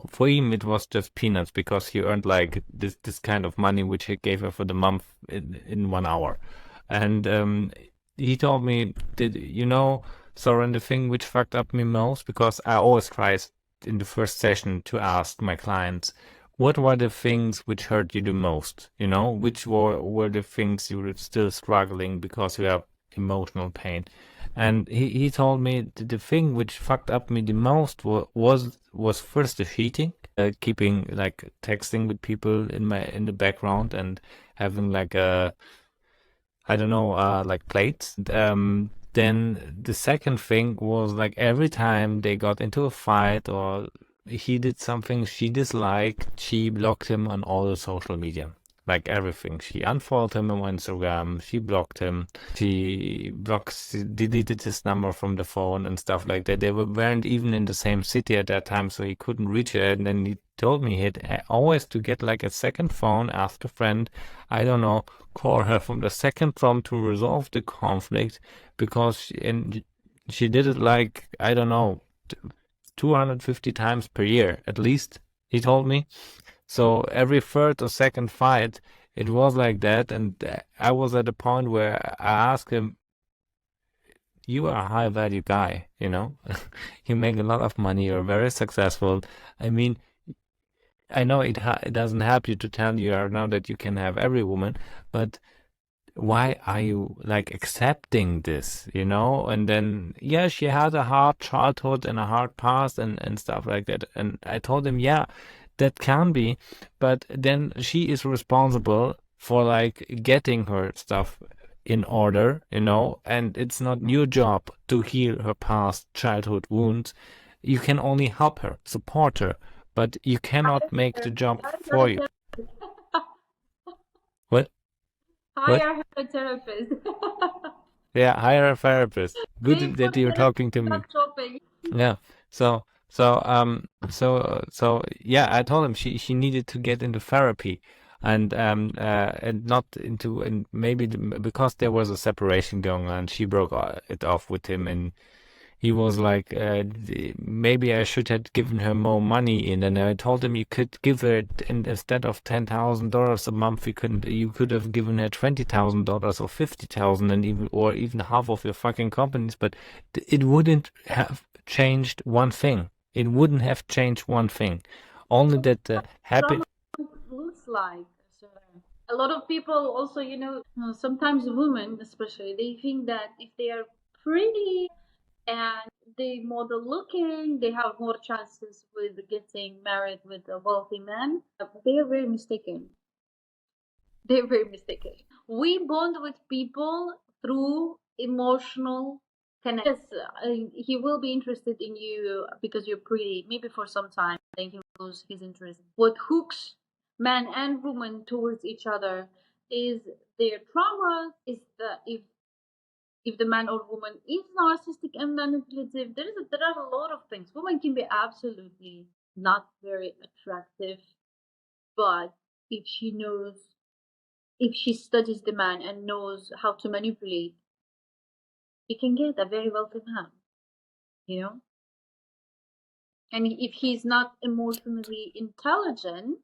S1: for him, it was just peanuts, because he earned like this kind of money which he gave her for the month in 1 hour. And he told me, did you know, Soren, the thing which fucked up me most, because I always try in the first session to ask my clients, what were the things which hurt you the most? You know, which were the things you were still struggling because you have emotional pain? And he told me the thing which fucked up me the most was first the cheating, keeping like texting with people in the background and having like a, I don't know, like plates. Then the second thing was like every time they got into a fight or he did something she disliked, she blocked him on all the social media. Like everything. She unfollowed him on Instagram, she blocked him, she deleted his number from the phone and stuff like that. They weren't even in the same city at that time, so he couldn't reach her. And then he told me he'd always to get like a second phone, ask a friend, I don't know, call her from the second phone to resolve the conflict, because she did it like, I don't know, 250 times per year at least, he told me. So every third or second fight, it was like that. And I was at a point where I asked him, you are a high value guy, you know, you make a lot of money, you're very successful. I mean, I know it doesn't help you to tell you now that you can have every woman, but why are you like accepting this, you know? And then, yeah, she had a hard childhood and a hard past and stuff like that. And I told him, yeah, that can be, but then she is responsible for like getting her stuff in order, you know, and it's not your job to heal her past childhood wounds. You can only help her, support her, but you cannot make the job for you. What?
S2: Hire her a therapist.
S1: Yeah, hire a therapist. Good
S2: Pay
S1: that
S2: for
S1: you're
S2: the
S1: talking to me.
S2: not shopping.
S1: Yeah. So yeah, I told him she needed to get into therapy, and not into, and maybe because there was a separation going on, she broke it off with him, and he was like, maybe I should have given her more money in. And I told him, you could give her, instead of $10,000 a month, you could have given her $20,000 or 50,000, and even half of your fucking companies. But it wouldn't have changed one thing. It wouldn't have changed one thing. Only that happy.
S2: Looks like. So a lot of people also, sometimes women especially, they think that if they are pretty and they model looking, they have more chances with getting married with a wealthy man. They are very mistaken. They're very mistaken. We bond with people through emotional connection. Yes, he will be interested in you because you're pretty, maybe for some time, then he will lose his interest. What hooks man and woman towards each other is their trauma, is that if the man or woman is narcissistic and manipulative, there are a lot of things. Women can be absolutely not very attractive, but if she studies the man and knows how to manipulate, she can get a very wealthy man, you know? And if he's not emotionally intelligent,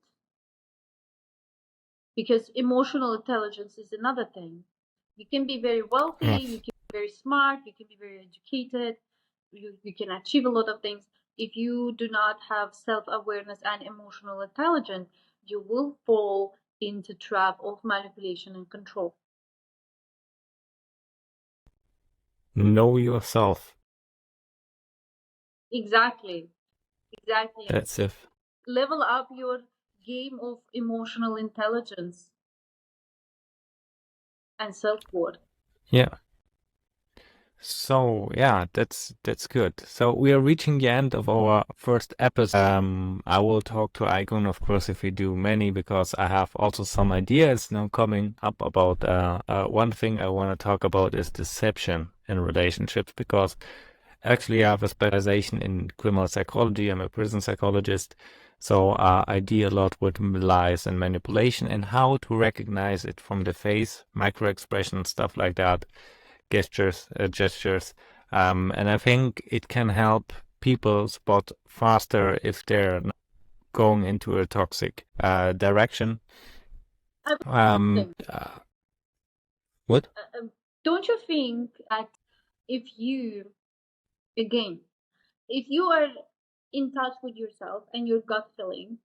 S2: because emotional intelligence is another thing. You can be very wealthy, you can be very smart, you can be very educated, you can achieve a lot of things. If you do not have self-awareness and emotional intelligence, you will fall into trap of manipulation and control.
S1: Know yourself.
S2: Exactly.
S1: That's it.
S2: Level up your game of emotional intelligence and self-worth.
S1: Yeah. So yeah, that's good. So we are reaching the end of our first episode. I will talk to Icon, of course, if we do many, because I have also some ideas now coming up about one thing I want to talk about is deception in relationships, because actually have a specialization in criminal psychology. I'm a prison psychologist. So I deal a lot with lies and manipulation and how to recognize it from the face, micro expressions, stuff like that, gestures. And I think it can help people spot faster if they're going into a toxic direction.
S2: Absolutely.
S1: What?
S2: Don't you think that if you, again, if you are in touch with yourself and your gut feeling,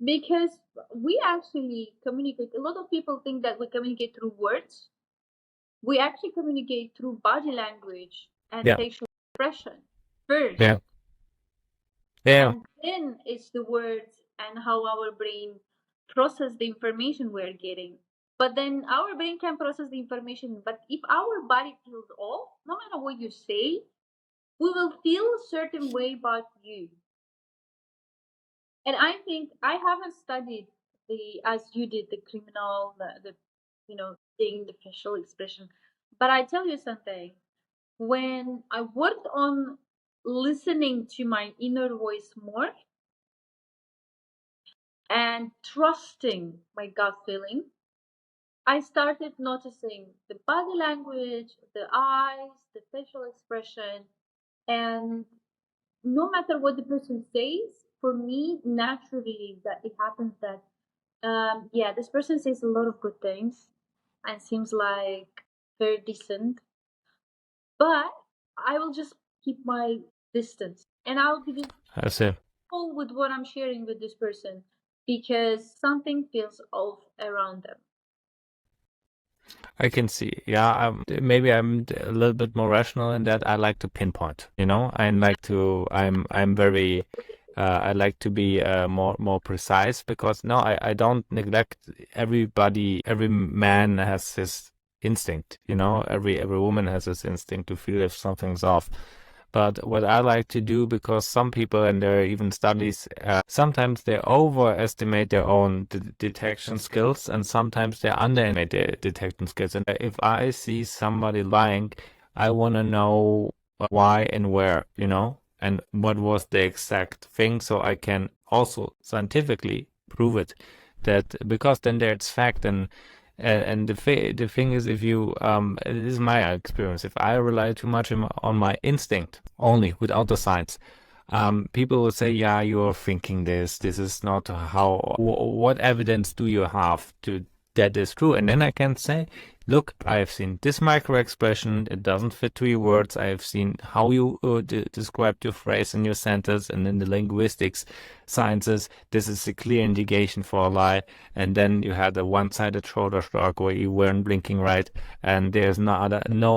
S2: because we actually communicate, a lot of people think that we communicate through words. We actually communicate through body language and
S1: Yeah.
S2: facial expression first.
S1: Yeah. Yeah.
S2: And then it's the words and how our brain process the information we're getting. But then our brain can process the information. But if our body feels off, no matter what you say, we will feel a certain way about you. And I think I haven't studied the as you did the criminal, the thing, the facial expression. But I tell you something. When I worked on listening to my inner voice more and trusting my gut feeling, I started noticing the body language, the eyes, the facial expression, and no matter what the person says, for me, naturally, that it happens that, yeah, this person says a lot of good things and seems like very decent, but I will just keep my distance and I'll be just
S1: I see.
S2: cool with what I'm sharing with this person because something feels off around them.
S1: I can see. Yeah, maybe I'm a little bit more rational in that I like to pinpoint, I like to, I'm very, I like to be more precise because no, I don't neglect everybody. Every man has his instinct, every woman has this instinct to feel if something's off. But what I like to do, because some people, and there are even studies, sometimes they overestimate their own detection skills, and sometimes they underestimate their detection skills. And if I see somebody lying, I want to know why and where, and what was the exact thing, so I can also scientifically prove it. That because then there's fact, and the thing is, if you this is my experience, if I rely too much on my instinct only without the science, people will say, yeah, you're thinking this is not how, what evidence do you have to that is true? And then I can say, look, I have seen this micro expression, it doesn't fit to your words. I have seen how you described your phrase in your sentence, and in the linguistics sciences, this is a clear indication for a lie. And then you had a one-sided shoulder shrug where you weren't blinking right, and there's no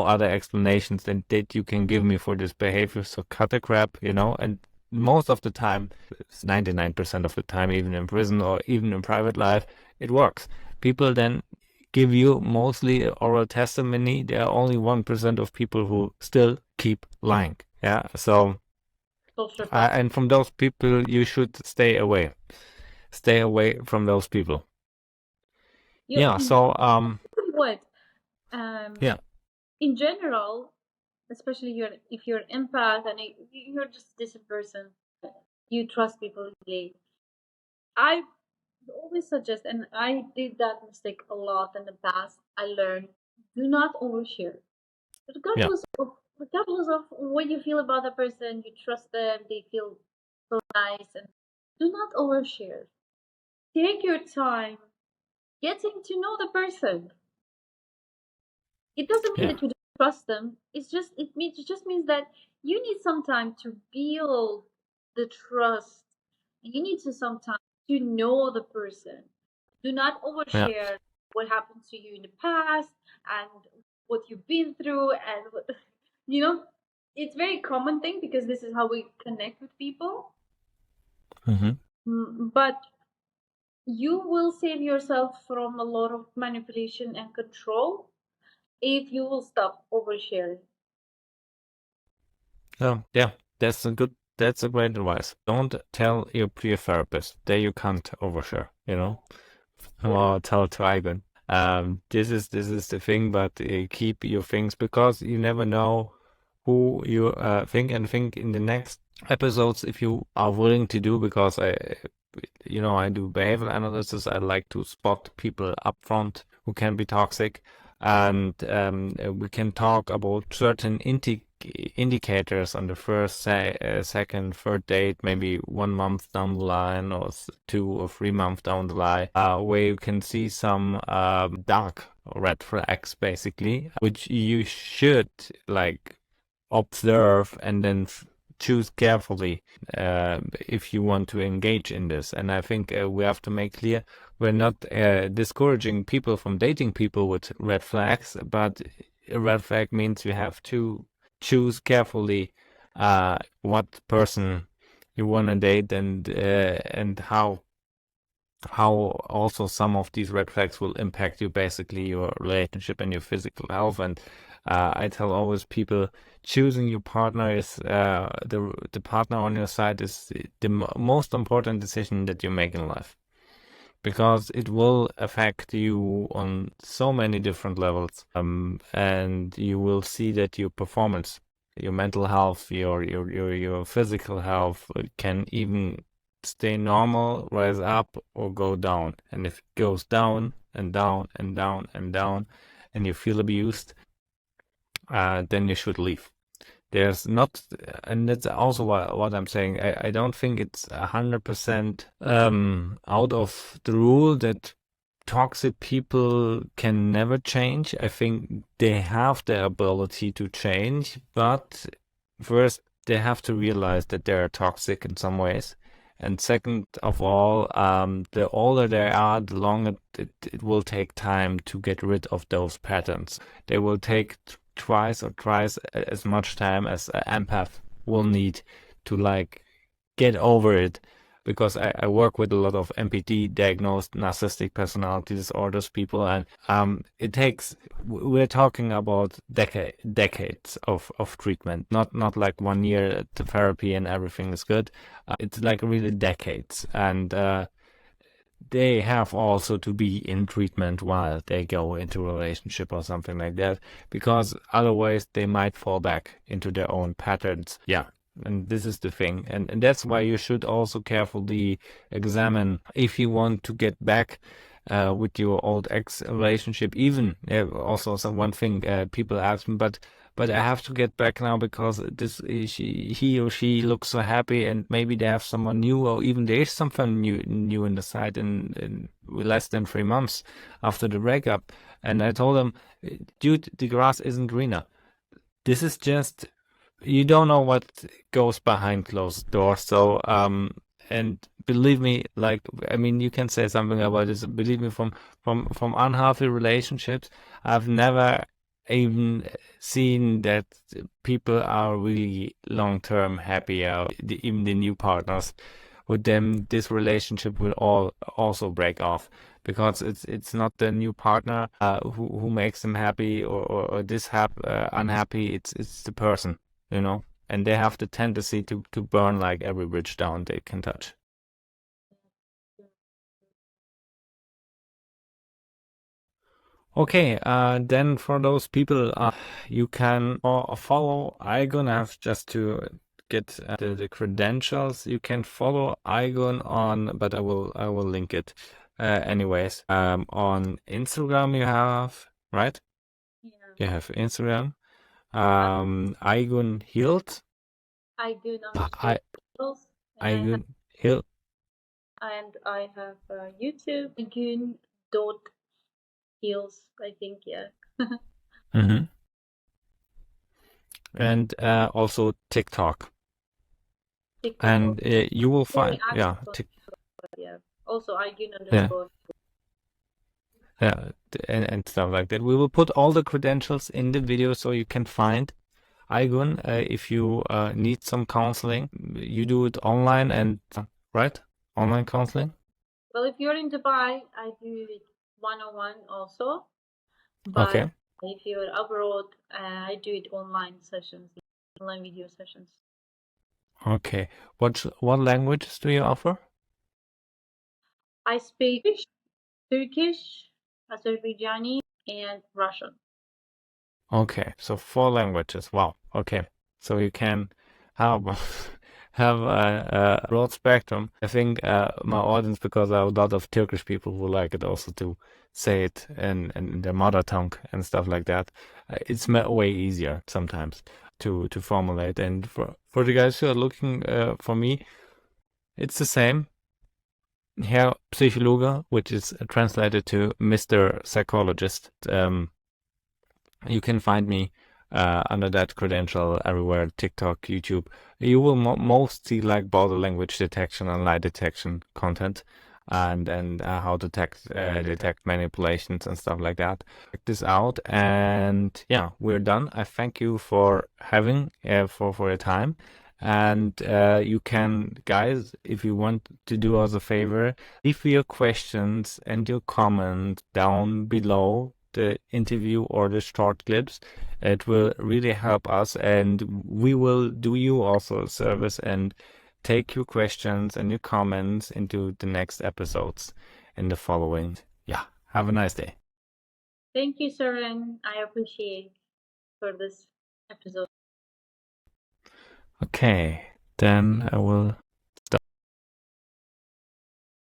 S1: other explanations than that you can give me for this behavior. So cut the crap, and most of the time, 99% of the time, even in prison or even in private life, it works. People then give you mostly oral testimony. There are only 1% of people who still keep lying. Yeah. So, and from those people, you should stay away. Stay away from those people. Yeah. So,
S2: what?
S1: Yeah.
S2: In general, especially if you're an empath and you're just a decent person, you trust people easily. I always suggest, and I did that mistake a lot in the past. I learned, do not overshare, regardless of what you feel about the person. You trust them; they feel so nice, and do not overshare. Take your time getting to know the person. It doesn't mean that you don't trust them. It just means that you need some time to build the trust. You need to some time to know the person. Do not overshare what happened to you in the past and what you've been through, and it's very common thing because this is how we connect with people. But you will save yourself from a lot of manipulation and control if you will stop oversharing.
S1: Yeah, that's a great advice. Don't tell your therapist that you can't overshare, or tell to Ivan. This is the thing, but keep your things, because you never know who you think, and think in the next episodes if you are willing to do, because I do behavioral analysis. I like to spot people up front who can be toxic, and we can talk about certain indicators on the first, second, third date, maybe 1 month down the line, or 2 or 3 months down the line, where you can see some dark red flags, basically, which you should like observe and then choose carefully if you want to engage in this. And I think we have to make clear we're not discouraging people from dating people with red flags, but a red flag means you have to choose carefully what person you want to date, and how also some of these red flags will impact you, basically your relationship and your physical health. And I tell always people, choosing your partner is the partner on your side is the most important decision that you make in life, because it will affect you on so many different levels, and you will see that your performance, your mental health, your physical health can even stay normal, rise up, or go down. And if it goes down and down and down and down, and you feel abused, then you should leave. There's not, and that's also what I'm saying. I don't think it's 100% out of the rule that toxic people can never change. I think they have the ability to change, but first they have to realize that they're toxic in some ways. And second of all, the older they are, the longer it will take time to get rid of those patterns. They will take twice as much time as an empath will need to like get over it, because I work with a lot of MPD diagnosed narcissistic personality disorders people, and we're talking about decades of treatment, not like 1 year to therapy and everything is good. It's like really decades, and they have also to be in treatment while they go into a relationship or something like that, because otherwise they might fall back into their own patterns. Yeah. And this is the thing. And that's why you should also carefully examine if you want to get back with your old ex relationship. Even also one thing people ask me, but I have to get back now because he or she looks so happy, and maybe they have someone new, or even there is something new in the site in less than 3 months after the breakup. And I told them, dude, the grass isn't greener. This is just, you don't know what goes behind closed doors. So, and believe me, like, I mean, you can say something about this. Believe me, from unhealthy relationships, I've never even seen that people are really long-term happy. Even the new partners with them, this relationship will also break off, because it's not the new partner who makes them happy or unhappy. It's the person, and they have the tendency to burn like every bridge down they can touch. Okay, then for those people, you can follow Igon. I have just to get the credentials. You can follow Igon on, but I will link it anyways. On Instagram you have, right?
S2: Yeah.
S1: You have Instagram. Igon Hilt.
S2: Igun
S1: I
S2: Hills,
S1: Igon Hilt.
S2: and I have YouTube Igun dot Hills, I think, yeah.
S1: Mm-hmm. And also TikTok.
S2: TikTok.
S1: And you will
S2: Very
S1: find,
S2: active, yeah. Also Igun
S1: yeah.
S2: underscore.
S1: Yeah, and stuff like that. We will put all the credentials in the video so you can find Igun if you need some counseling. You do it online and right? Online counseling?
S2: Well, if you're in Dubai, I do it 101 also. But
S1: Okay.
S2: if you're abroad, I do it online sessions, online video sessions.
S1: Okay. What languages do you offer?
S2: I speak Turkish, Azerbaijani, and Russian.
S1: Okay, so 4 languages. Wow. Okay, so you can have have a broad spectrum. I think my audience, because I have a lot of Turkish people who like it also to say it in their mother tongue and stuff like that. It's way easier sometimes to formulate. And for the guys who are looking for me, it's the same. Herr Psychologe, which is translated to Mr. Psychologist. You can find me under that credential everywhere, TikTok, YouTube. You will most see like body language detection and lie detection content, and how to detect manipulations and stuff like that. Check this out, and yeah, we're done. I thank you for having for your time. And you can, guys, if you want to do us a favor, leave your questions and your comments down below the interview or the short clips. It will really help us, and we will do you also a service and take your questions and your comments into the next episodes in the following. Yeah, have a nice day.
S2: Thank you, Søren. I appreciate for this episode.
S1: Okay, then I will